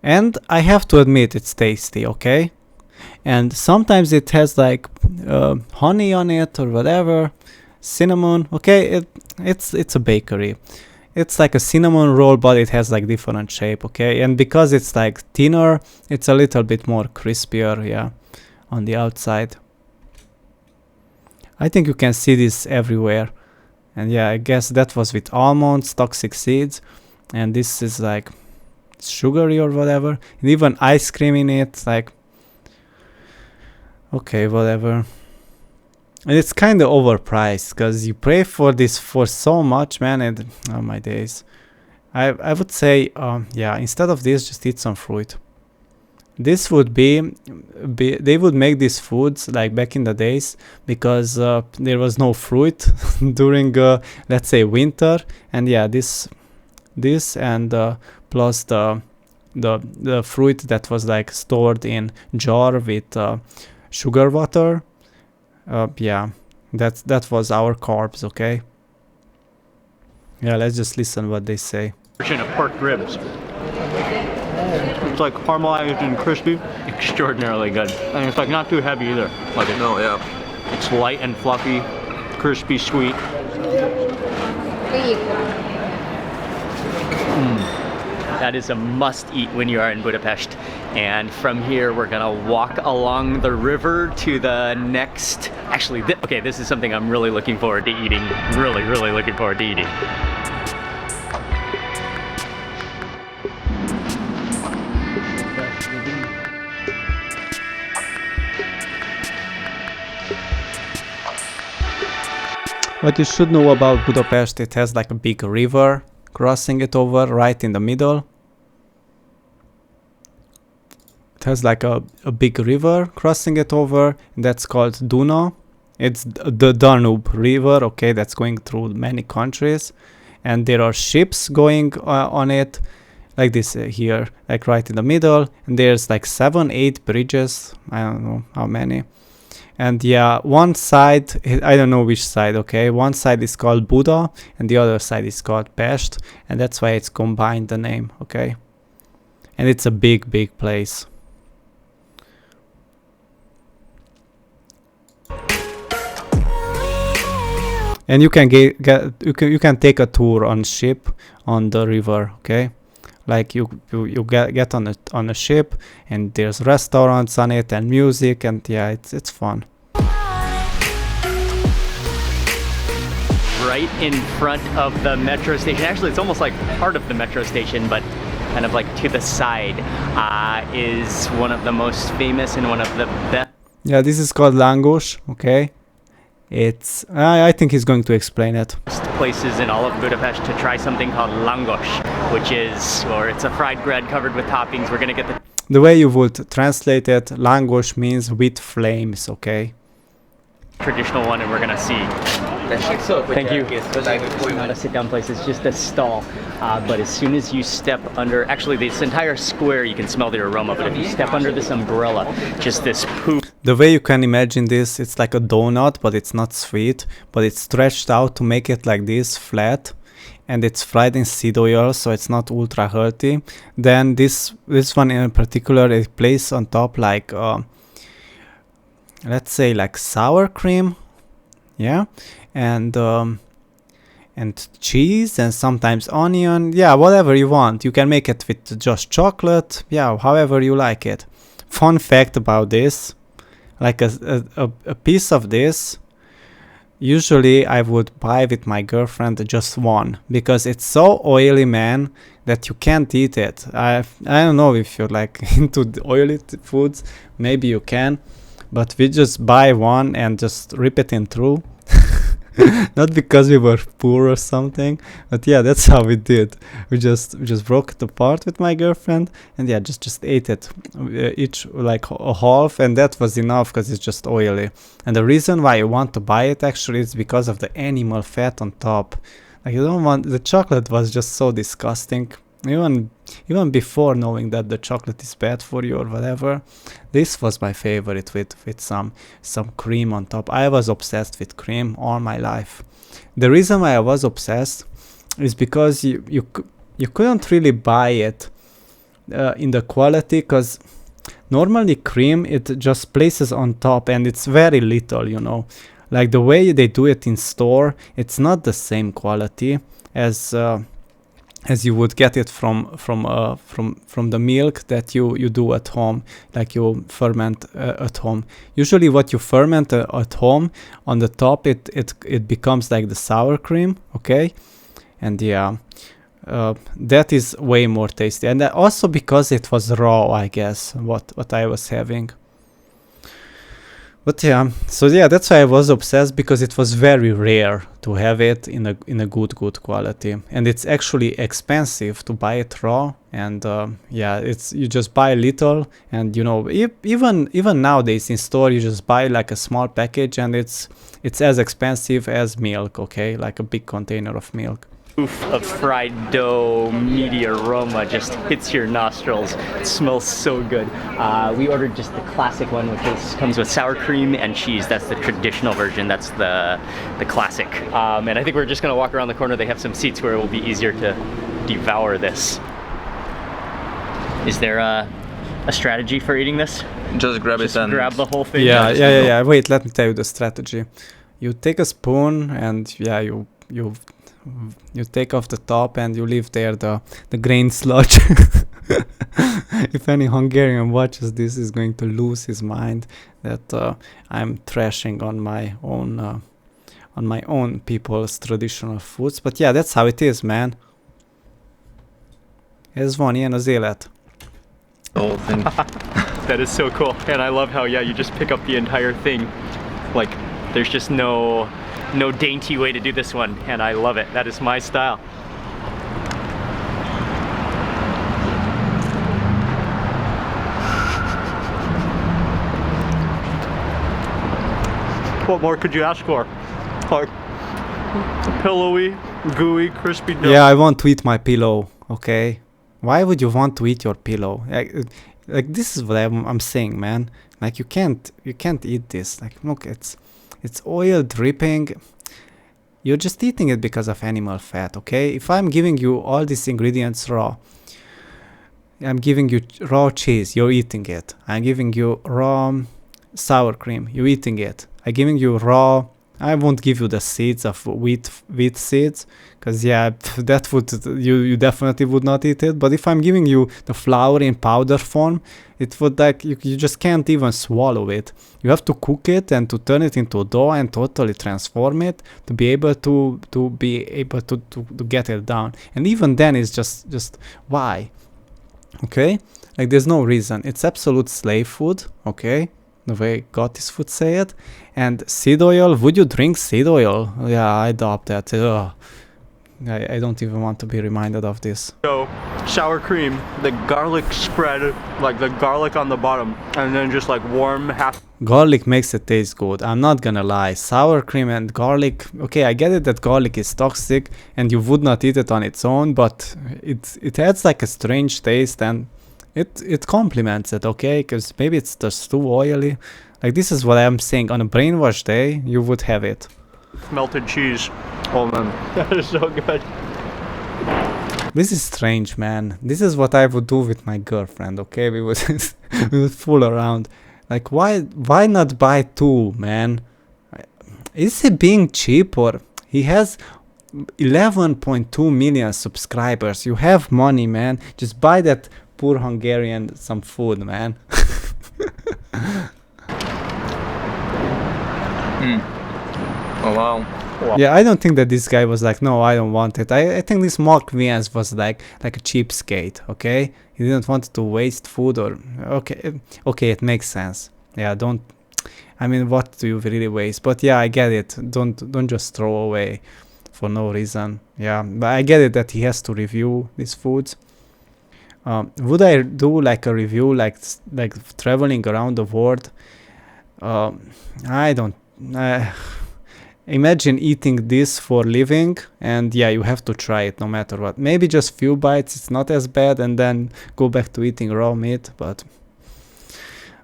and I have to admit, it's tasty. Okay, and sometimes it has like honey on it or whatever, cinnamon. Okay, it's a bakery. It's like a cinnamon roll, but it has like different shape. Okay, and because it's like thinner, it's a little bit more crispier, yeah, on the outside. I think you can see this everywhere. And yeah, I guess that was with almonds, toxic seeds, and this is like sugary or whatever, and even ice cream in it, like, okay, whatever. And it's kind of overpriced, because you pay for this for so much, man, and oh my days. I would say, yeah, instead of this, just eat some fruit. This would be they would make these foods like back in the days, because there was no fruit during, let's say, winter, and yeah, this and plus the fruit that was like stored in jar with sugar water. Yeah, that was our carbs. Okay, yeah, let's just listen what they say. version of pork ribs. It's like caramelized and crispy, extraordinarily good, and it's like not too heavy either. Like it, No, yeah. it's light and fluffy, crispy, sweet. That is a must-eat when you are in Budapest. And from here, we're gonna walk along the river to the next. Actually, okay, this is something I'm really looking forward to eating. Really, really looking forward to eating. What you should know about Budapest, it has like a big river crossing it over right in the middle. It has like a big river crossing it over, and that's called Duna. It's the Danube River, okay, that's going through many countries. and there are ships going on it, like this here, like right in the middle, and there's like 7-8 bridges, I don't know how many. And yeah, one side, I don't know which side, okay, one side is called Buda and the other side is called Pest, and that's why it's combined the name, okay. And it's a big place. And you can you can take a tour on ship on the river, okay? Like you get on a ship, and there's restaurants on it and music, and yeah, it's fun. Right in front of the metro station. Actually, it's almost like part of the metro station, but kind of like to the side, is one of the most famous and one of the best. Yeah, this is called Langos, okay? It's I think he's going to explain it. Places in all of Budapest to try something called langos, which is, or it's a fried bread covered with toppings. We're gonna get the way you would translate it, langos means with flames, okay? Traditional one, and we're gonna see. Thank you. It's not a sit-down place, it's just a stall. But as soon as you step under, actually this entire square, you can smell the aroma, but if you step under this umbrella, just this poof. The way you can imagine this, it's like a donut, but it's not sweet, but it's stretched out to make it like this, flat. And it's fried in seed oil, so it's not ultra healthy. Then this one in particular, it plays on top like, let's say like sour cream, yeah, and cheese and sometimes onion, yeah, whatever you want. You can make it with just chocolate, yeah, however you like it. Fun fact about this, like a piece of this, usually I would buy with my girlfriend just one, because it's so oily, man, that you can't eat it. I don't know if you're like into the oily foods, maybe you can, but we just buy one and just rip it in two. Not because we were poor or something, but yeah, that's how we did. We just broke it apart with my girlfriend, and yeah, just ate it, each like a half, and that was enough because it's just oily. And the reason why you want to buy it actually is because of the animal fat on top. Like you don't want, the chocolate was just so disgusting. Even before knowing that the chocolate is bad for you or whatever, this was my favorite with some cream on top. I was obsessed with cream all my life. The reason why I was obsessed is because you couldn't really buy it in the quality, because normally cream, it just places on top and it's very little, you know. Like the way they do it in store, it's not the same quality as you would get it from the milk that you do at home, like you ferment at home. Usually what you ferment at home, on the top it becomes like the sour cream, okay? And yeah, that is way more tasty. And also because it was raw, I guess, what I was having. But yeah, so yeah, that's why I was obsessed, because it was very rare to have it in a good quality, and it's actually expensive to buy it raw. And yeah, you just buy a little, and you know, even nowadays in store you just buy like a small package, and it's as expensive as milk, okay, like a big container of milk. Of fried dough, meaty aroma just hits your nostrils. It smells so good. We ordered just the classic one, which comes with sour cream and cheese. That's the traditional version. That's the classic. And I think we're just gonna walk around the corner. They have some seats where it will be easier to devour this. Is there a strategy for eating this? Just grab it and grab the whole thing. Yeah. Wait, let me tell you the strategy. You take a spoon, and yeah, you take off the top, and you leave there the grain sludge. If any Hungarian watches this, is going to lose his mind that I'm trashing on my own people's traditional foods. But yeah, that's how it is, man. Ez van, ilyen az élet. the whole thing. That is so cool. And I love how, yeah, you just pick up the entire thing. Like, there's just no dainty way to do this one, and I love it. That is my style. What more could you ask for? Like, pillowy, gooey, crispy dough. Yeah, I want to eat my pillow. Okay, why would you want to eat your pillow? Like this is what I'm saying, man. Like you can't eat this. Like look, it's oil dripping. You're just eating it because of animal fat. Okay, if I'm giving you all these ingredients raw, I'm giving you raw cheese, you're eating it. I'm giving you raw sour cream, you're eating it. I'm giving you raw, I won't give you the seeds of wheat seeds, because yeah, that would, you definitely would not eat it. But if I'm giving you the flour in powder form, it would like, you just can't even swallow it. You have to cook it and to turn it into dough and totally transform it to be able to get it down. And even then it's just why? Okay, like there's no reason. It's absolute slave food, okay, the way Gotis would say it. And seed oil, would you drink seed oil? Yeah, I doubt that. Ugh. I don't even want to be reminded of this. So, sour cream, the garlic spread, like the garlic on the bottom, and then just like warm half. Garlic makes it taste good, I'm not gonna lie. Sour cream and garlic, okay, I get it that garlic is toxic and you would not eat it on its own, but it adds like a strange taste and it complements it, okay, because maybe it's just too oily. Like this is what I'm saying, on a brainwash day you would have it. Melted cheese. Oh man, that is so good. This is strange, man. This is what I would do with my girlfriend, okay? We would fool around. Like why not buy two, man? Is he being cheap, or he has 11.2 million subscribers? You have money, man. Just buy that poor Hungarian some food, man. Oh wow. Yeah, I don't think that this guy was like, no, I don't want it. I think this Mark Vians was like a cheapskate, okay? He didn't want to waste food, or okay, it makes sense. Yeah, I mean, what do you really waste? But yeah, I get it. Don't just throw away for no reason. Yeah, but I get it that he has to review these foods. Would I do like a review, like traveling around the world? I don't. Imagine eating this for living, and yeah, you have to try it no matter what. Maybe just few bites, it's not as bad, and then go back to eating raw meat, but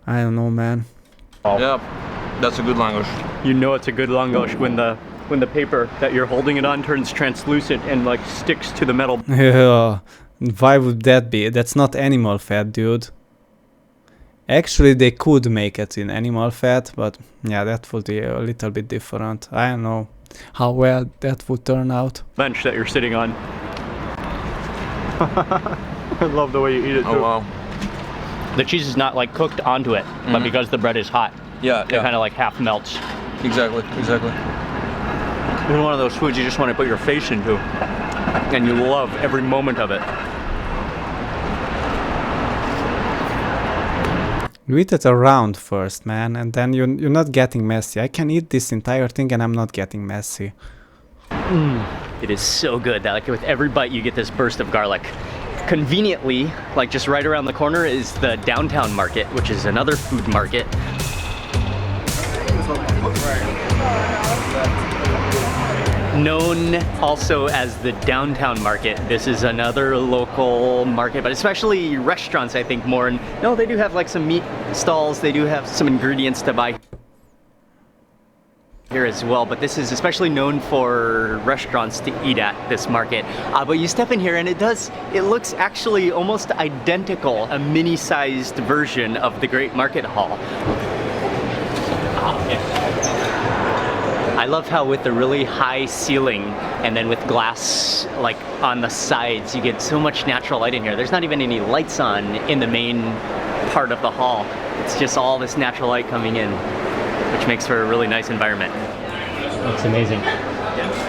I don't know, man. Yeah, that's a good langosh. You know it's a good langosh when the paper that you're holding it on turns translucent and like sticks to the metal. Yeah, why would that be? That's not animal fat, dude. Actually, they could make it in animal fat, but yeah, that would be a little bit different. I don't know how well that would turn out. Bench that you're sitting on. I love the way you eat it too. Oh wow. The cheese is not like cooked onto it, but because the bread is hot, Yeah, it kind of like half melts. Exactly. It's one of those foods you just want to put your face into, and you love every moment of it. You eat it around first, man, and then you're not getting messy. I can eat this entire thing and I'm not getting messy. It is so good that like with every bite you get this burst of garlic. Conveniently, like just right around the corner is the downtown market, which is another food market. Known also as the downtown market. This is another local market, but especially restaurants, I think, more. And no, they do have like some meat stalls. They do have some ingredients to buy here as well, but this is especially known for restaurants to eat at, this market. But you step in here and it looks actually almost identical, a mini-sized version of the Great Market Hall. I love how with the really high ceiling and then with glass like on the sides, you get so much natural light in here. There's not even any lights on in the main part of the hall. It's just all this natural light coming in, which makes for a really nice environment. Looks amazing.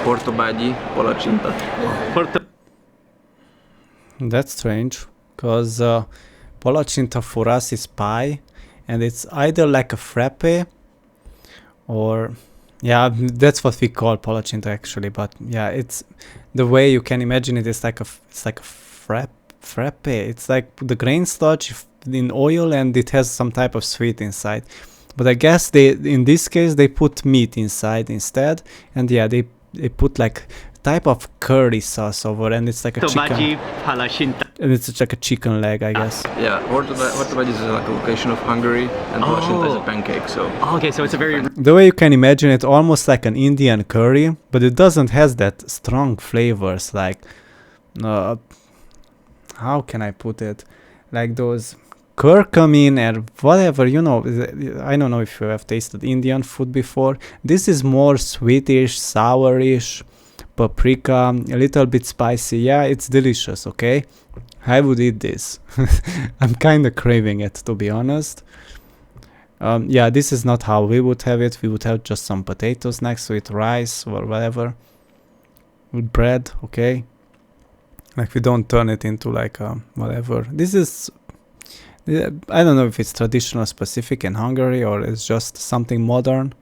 Portobello, palacinta. That's strange, because palacinta for us is pie, and it's either like a frappe or... Yeah, that's what we call palacinta actually, but yeah, it's the way you can imagine it is like a frappe. It's like the grain starch in oil and it has some type of sweet inside. But I guess in this case they put meat inside instead, and yeah, they put like type of curry sauce over, and it's like a chicken. Tomaji palacsinta. And it's like a chicken leg, I guess. Yeah, Hortobágy is like a location of Hungary, and palacsinta is a pancake. So. Oh, okay, so it's a very The way you can imagine it, almost like an Indian curry, but it doesn't has that strong flavors like, how can I put it? Like those curcumin or whatever, you know. I don't know if you have tasted Indian food before. This is more sweetish, sourish, paprika, a little bit spicy. Yeah, it's delicious, okay? I would eat this. I'm kind of craving it, to be honest. Yeah, this is not how we would have it. We would have just some potatoes next to it, rice or whatever. With bread, okay? Like we don't turn it into like whatever. This is... I don't know if it's traditional specific in Hungary or it's just something modern.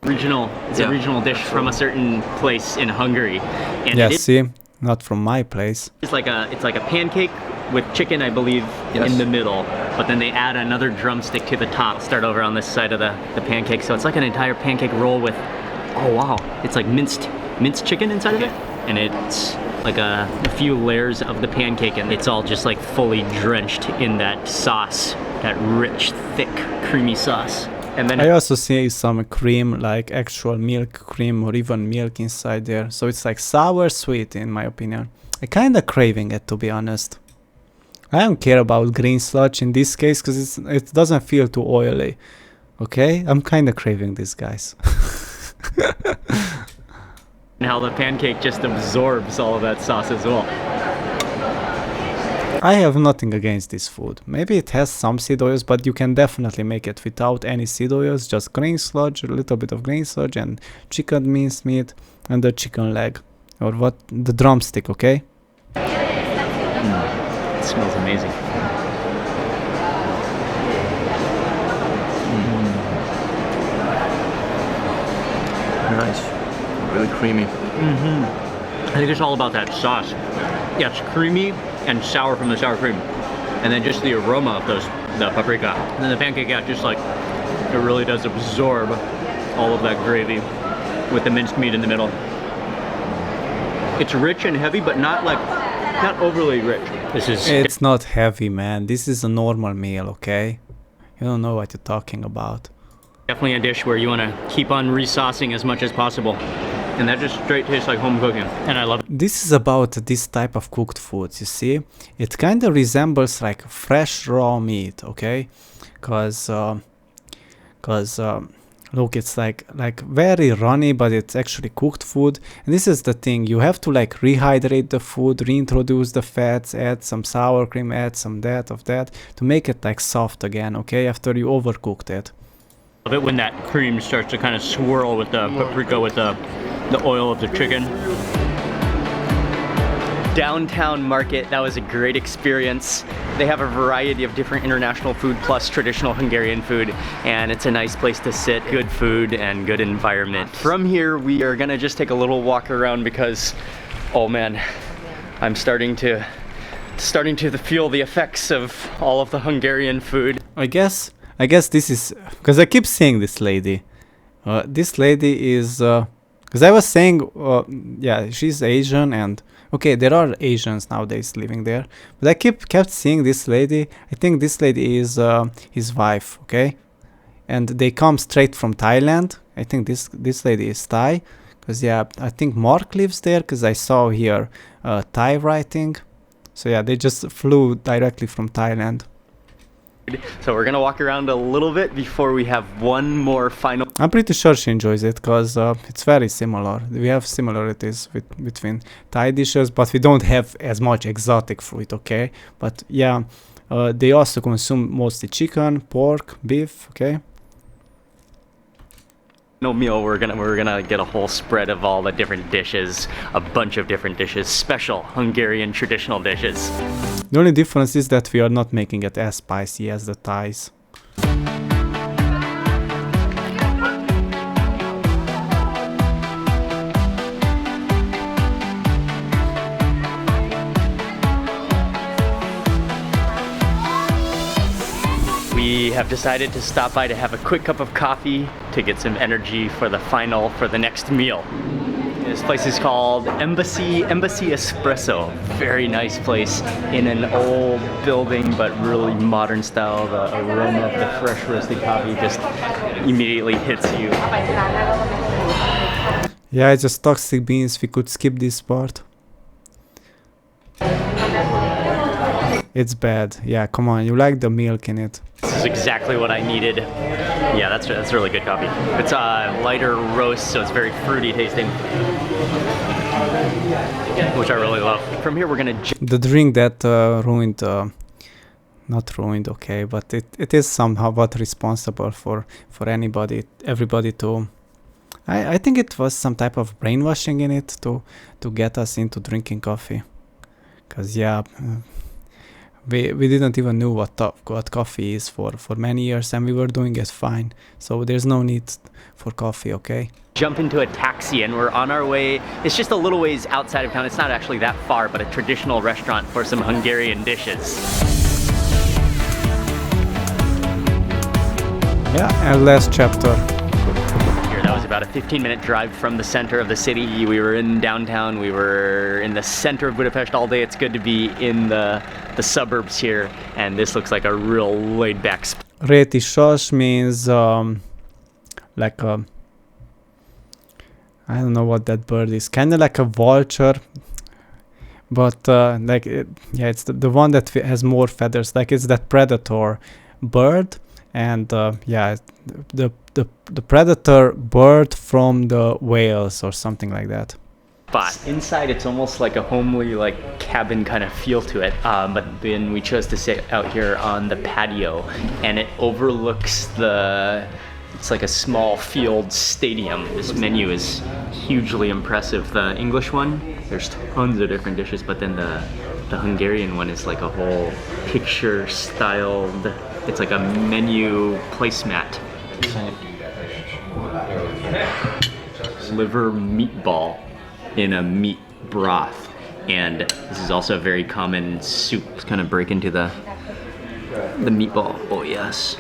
regional. It's a regional dish from a certain place in Hungary. And yeah, see, not from my place. it's like a pancake with chicken, I believe, in the middle. But then they add another drumstick to the top. Start over on this side of the pancake. So it's like an entire pancake roll with, oh wow, it's like minced chicken inside of it. And it's like a few layers of the pancake, and it's all just like fully drenched in that sauce, that rich, thick, creamy sauce. And then I also see some cream, like actual milk cream or even milk inside there. So it's like sour sweet in my opinion. I kinda craving it, to be honest. I don't care about green sludge in this case because it doesn't feel too oily. Okay? I'm kinda craving this, guys. and how the pancake just absorbs all of that sauce as well. I have nothing against this food. Maybe it has some seed oils, but you can definitely make it without any seed oils. Just green sludge, a little bit of green sludge, and chicken minced meat, and the chicken leg. Or what? The drumstick, okay? It smells amazing. Nice. Really creamy. I think it's all about that sauce. Yeah, it's creamy and sour from the sour cream. And then just the aroma of the paprika. And then the pancake, yeah, just like, it really does absorb all of that gravy with the minced meat in the middle. It's rich and heavy, but not overly rich. It's not heavy, man. This is a normal meal, okay? You don't know what you're talking about. Definitely a dish where you want to keep on resaucing as much as possible. And that just straight tastes like home cooking. And I love it. This is about this type of cooked foods, you see? It kind of resembles like fresh raw meat, okay? Cause look, it's like very runny, but it's actually cooked food. And this is the thing, you have to like rehydrate the food, reintroduce the fats, add some sour cream, add some of that to make it like soft again, okay? After you overcooked it. I love it when that cream starts to kind of swirl with the paprika, with the oil of the chicken. Downtown market, that was a great experience. They have a variety of different international food plus traditional Hungarian food, and it's a nice place to sit, good food and good environment. From here, we are gonna just take a little walk around because, oh man, I'm starting to feel the effects of all of the Hungarian food. I guess this is because I keep saying this lady. This lady is because I was saying, yeah, she's Asian, and okay, there are Asians nowadays living there, but I kept seeing this lady. I think this lady is his wife, okay, and they come straight from Thailand. I think this lady is Thai, because yeah, I think Mark lives there because I saw here Thai writing. So yeah, they just flew directly from Thailand. So we're gonna walk around a little bit before we have one more final. I'm pretty sure she enjoys it because it's very similar. We have similarities between Thai dishes, but we don't have as much exotic fruit, okay? But yeah, they also consume mostly chicken, pork, beef, okay? No meal, we're gonna get a whole spread of all the different dishes, a bunch of different dishes, special Hungarian traditional dishes. The only difference is that we are not making it as spicy as the Thais. We have decided to stop by to have a quick cup of coffee to get some energy for the next meal. This place is called Embassy Espresso. Very nice place in an old building, but really modern style. The aroma of the fresh roasted coffee just immediately hits you. Yeah, it's just toxic beans. We could skip this part. It's bad. Yeah, come on. You like the milk in it. This is exactly what I needed. Yeah, that's really good coffee. It's a lighter roast, so it's very fruity tasting, which I really love. From here, we're gonna. The drink that ruined, not ruined, okay, but it is somehow what responsible for everybody to. I think it was some type of brainwashing in it to get us into drinking coffee, cause yeah. We didn't even know what coffee is for many years, and we were doing it fine. So there's no need for coffee, okay? Jump into a taxi and we're on our way. It's just a little ways outside of town. It's not actually that far, but a traditional restaurant for some Hungarian dishes. Yeah, and last chapter. That was about a 15-minute drive from the center of the city. We were in downtown. We were in the center of Budapest all day. It's good to be in the suburbs here, and this looks like a real laid-back spot. Réti sas means like a, I don't know what that bird is. Kind of like a vulture, but like yeah, it's the one that has more feathers. Like it's that predator bird, and yeah, the predator bird from the Wales or something like that. But inside it's almost like a homely like cabin kind of feel to it, but then we chose to sit out here on the patio, and it overlooks it's like a small field stadium. This menu is hugely impressive. The English one, there's tons of different dishes, but then the Hungarian one is like a whole picture styled, it's like a menu placemat. Liver meatball in a meat broth, and this is also a very common soup. Let's kind of break into the meatball. Oh yes,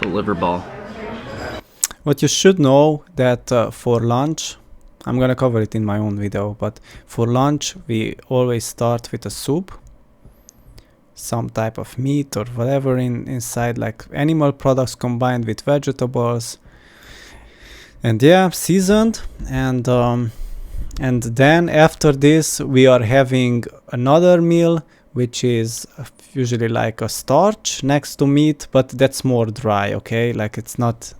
the liver ball. What you should know that for lunch, I'm gonna cover it in my own video, but for lunch we always start with a soup, some type of meat or whatever inside, like animal products combined with vegetables, and yeah, seasoned, and then after this we are having another meal, which is usually like a starch next to meat, but that's more dry, okay? Like it's not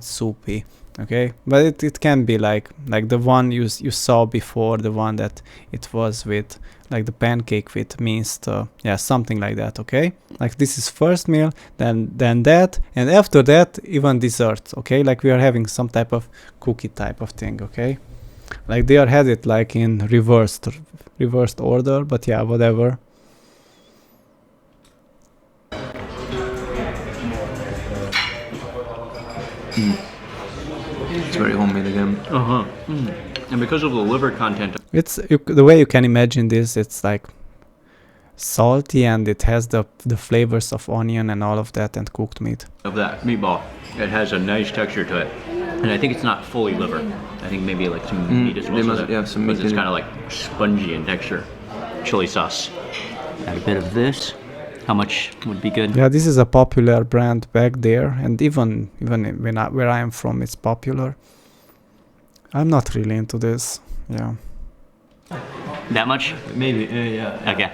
soupy, okay? But it can be like the one you saw before, the one that it was with, like the pancake with minced, yeah, something like that, okay? Like this is first meal, then that, and after that even dessert, okay? Like we are having some type of cookie type of thing, okay? Like they are had it like in reversed order, but yeah, whatever. It's very homemade again. And because of the liver content, It's the way you can imagine this. It's like salty, and it has the flavors of onion and all of that, and cooked meat. of that meatball, it has a nice texture to it, and I think it's not fully liver. I think maybe like some meat as well. They must have some meat. It's kind of like spongy in texture. Chili sauce. Add a bit of this. How much would be good? Yeah, this is a popular brand back there, and even where I am from, it's popular. I'm not really into this. Yeah. That much? Maybe, yeah. Okay.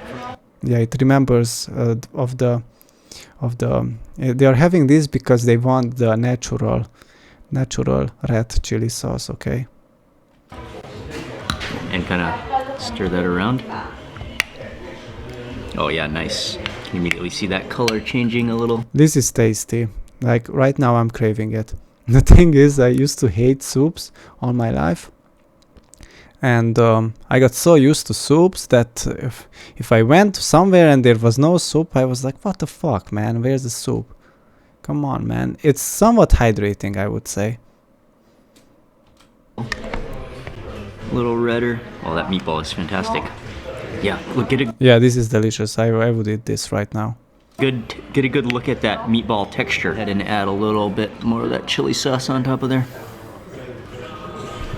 Yeah, it remembers they are having this because they want the natural red chili sauce, okay? And kind of stir that around. Oh yeah, nice. You immediately see that color changing a little. This is tasty. Like right now I'm craving it. The thing is, I used to hate soups all my life. And I got so used to soups that if I went somewhere and there was no soup, I was like, what the fuck, man? Where's the soup? Come on, man. It's somewhat hydrating, I would say. A little redder. Oh, that meatball is fantastic. Yeah, look, Yeah, this is delicious. I would eat this right now. get a good look at that meatball texture. And add a little bit more of that chili sauce on top of there.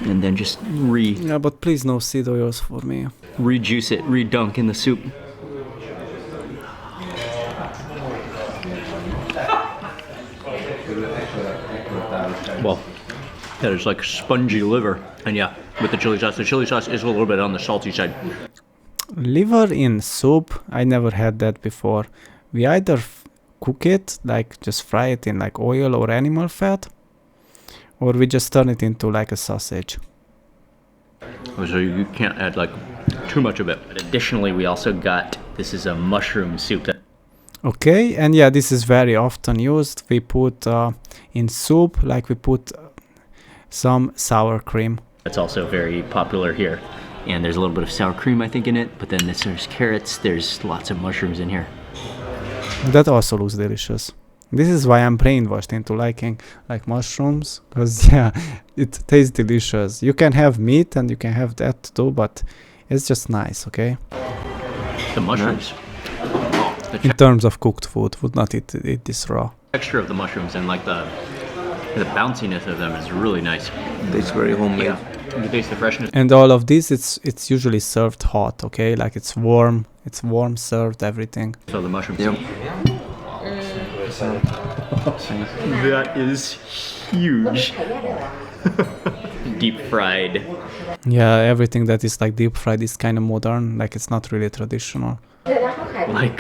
and then just Yeah, but please no seed oils for me. rejuice it, redunk in the soup. Well, that is like spongy liver, and yeah, with the chili sauce. The chili sauce is a little bit on the salty side. Liver in soup, I never had that before. We either cook it, like just fry it in like oil or animal fat, or we just turn it into like a sausage. So you can't add like too much of it. But additionally, we also got, this is a mushroom soup. Okay, and yeah, this is very often used. We put in soup, like we put some sour cream. That's also very popular here. And there's a little bit of sour cream, I think, in it. But then there's carrots, there's lots of mushrooms in here. That also looks delicious. This is why I'm brainwashed into liking like mushrooms, because yeah, it tastes delicious. You can have meat and you can have that too, but it's just nice, okay? The mushrooms. Oh, the In terms of cooked food, would not eat this raw. texture of the mushrooms and like the bounciness of them is really nice. It's very homemade. Yeah, you taste the freshness. And all of this, it's usually served hot, okay? Like it's warm served, everything. So the mushrooms. Yep. That is huge. Deep fried. Yeah, everything that is like deep fried is kind of modern, like it's not really traditional. Like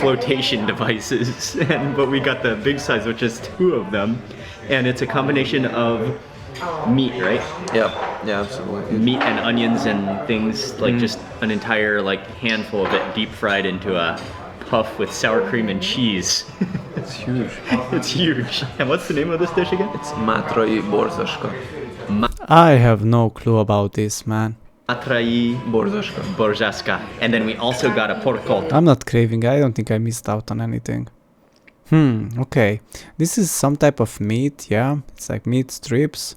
flotation devices. But we got the big size, which is 2 of them. And it's a combination of meat, right? Yeah, absolutely. Meat and onions and things, like just an entire like handful of it deep fried into a puff with sour cream and cheese. It's huge. It's huge. And what's the name of this dish again? It's matrai borzaska. I have no clue about this, man. Matrai borzaska. And then we also got a porcol. I'm not craving, I don't think I missed out on anything. Okay. This is some type of meat, yeah. It's like meat strips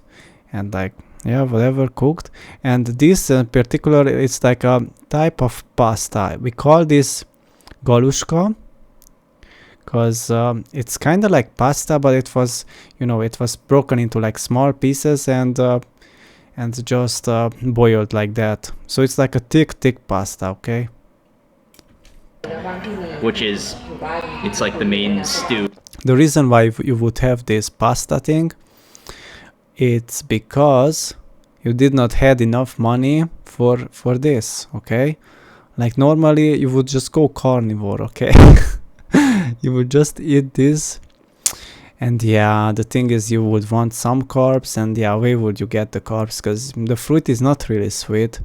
and like, yeah, whatever cooked. And this in particular, it's like a type of pasta. We call this galushka, because it's kind of like pasta, but it was, it was broken into like small pieces and just boiled like that. So it's like a thick pasta, okay? Which is, it's like the main stew. The reason why you would have this pasta thing, it's because you did not had enough money for this, okay? Like normally you would just go carnivore, okay? You would just eat this, and yeah, the thing is you would want some carbs, and yeah, where would you get the carbs? Because the fruit is not really sweet.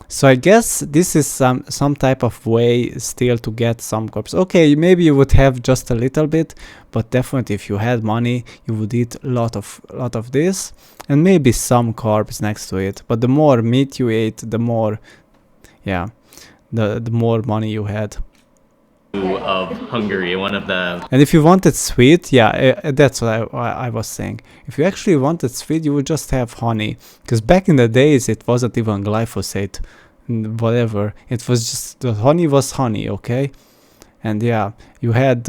So I guess this is some type of way still to get some carbs. Okay, maybe you would have just a little bit, but definitely if you had money, you would eat a lot of this, and maybe some carbs next to it. But the more meat you ate, the more, yeah, the more money you had. Of Hungary, one of the... And if you wanted sweet, yeah, that's what I was saying. If you actually wanted sweet, you would just have honey. Because back in the days, it wasn't even glyphosate, whatever. It was just, the honey was honey, okay? And yeah, you had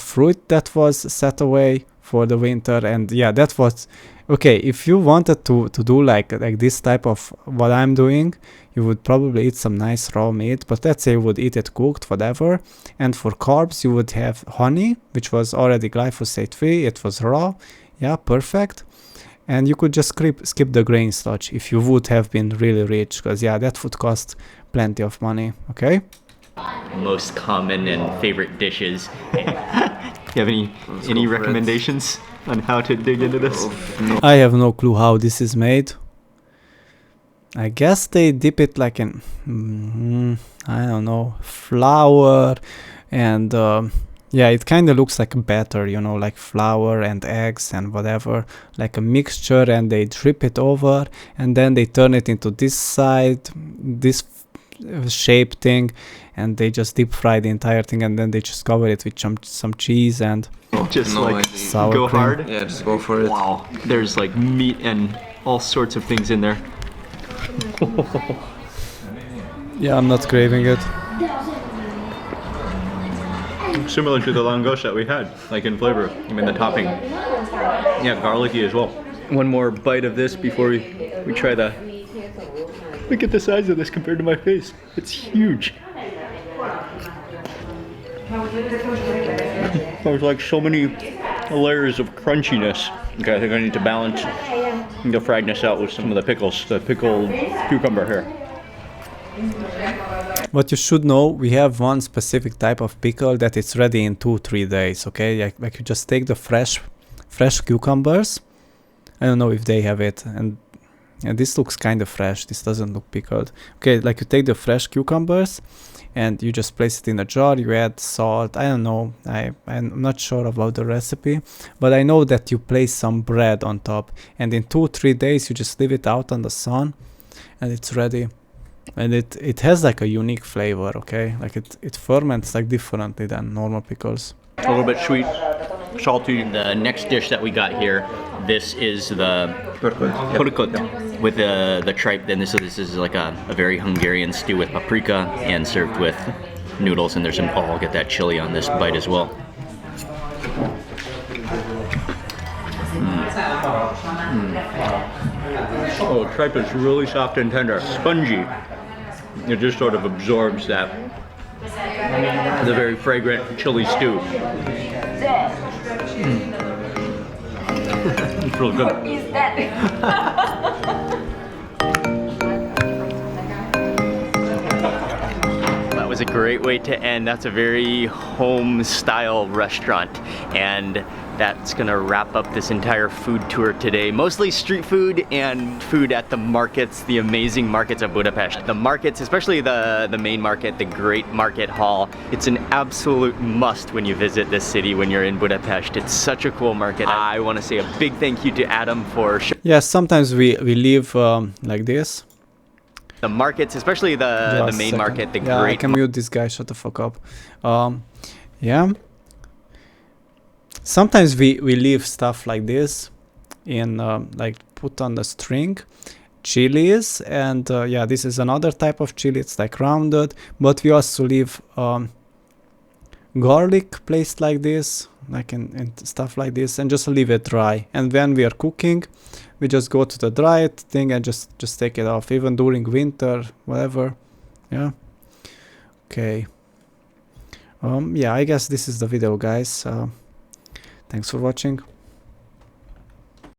fruit that was set away for the winter, and yeah, that was... Okay, if you wanted to do like this type of what I'm doing, you would probably eat some nice raw meat, but let's say you would eat it cooked, whatever. And for carbs, you would have honey, which was already glyphosate free. It was raw. Yeah, perfect. And you could just skip the grain starch if you would have been really rich, because yeah, that would cost plenty of money, okay? Most common and favorite dishes. You have any recommendations on how to dig into this? No. I have no clue how this is made. I guess they dip it like in, I don't know, flour, and yeah, it kind of looks like a batter, like flour and eggs and whatever, like a mixture, and they drip it over, and then they turn it into this side, this shape thing, and they just deep fry the entire thing, and then they just cover it with some cheese and Just No like idea. sour go cream. hard. Yeah, just go for it. Wow, there's like meat and all sorts of things in there. Yeah, I'm not craving it. Similar to the langosh that we had, like in flavor. I mean, the topping. Yeah, garlicky as well. one more bite of this before we try the... Look at the size of this compared to my face. It's huge. There's like so many layers of crunchiness. Okay, I think I need to balance the friedness out with some of the pickles, the pickled cucumber here. What you should know, we have one specific type of pickle that it's ready in 2-3 days, okay? Like you just take the fresh cucumbers. I don't know if they have it, and this looks kind of fresh. This doesn't look pickled. Okay, like you take the fresh cucumbers and you just place it in a jar, you add salt. I don't know, I'm not sure about the recipe, but I know that you place some bread on top, and in 2-3 days you just leave it out on the sun and it's ready. And it has like a unique flavor, okay? Like it ferments like differently than normal pickles. A little bit sweet, salty. The next dish that we got here, this is the pörkött with the tripe. Then this is like a very Hungarian stew with paprika and served with noodles. And there's some, oh, I'll get that chili on this bite as well. Oh, tripe is really soft and tender, spongy. It just sort of absorbs that, the very fragrant chili stew. It's really good. That was a great way to end. That's a very home-style restaurant, and that's gonna wrap up this entire food tour today. Mostly street food and food at the markets, the amazing markets of Budapest. The markets, especially the main market, the Great Market Hall, it's an absolute must when you visit this city when you're in Budapest. It's such a cool market. I wanna say a big thank you to Adam for Yes, sometimes we live like this. the markets, especially the main market, the yeah, Great I can mute this guy, shut the fuck up. Yeah. Sometimes we leave stuff like this in like put on the string chilies, and yeah, this is another type of chili. It's like rounded, but we also leave garlic placed like this, like in stuff like this, and just leave it dry. And when we are cooking, we just go to the dried thing and just take it off, even during winter, whatever. Yeah. Okay. Yeah, I guess this is the video, guys. Thanks for watching.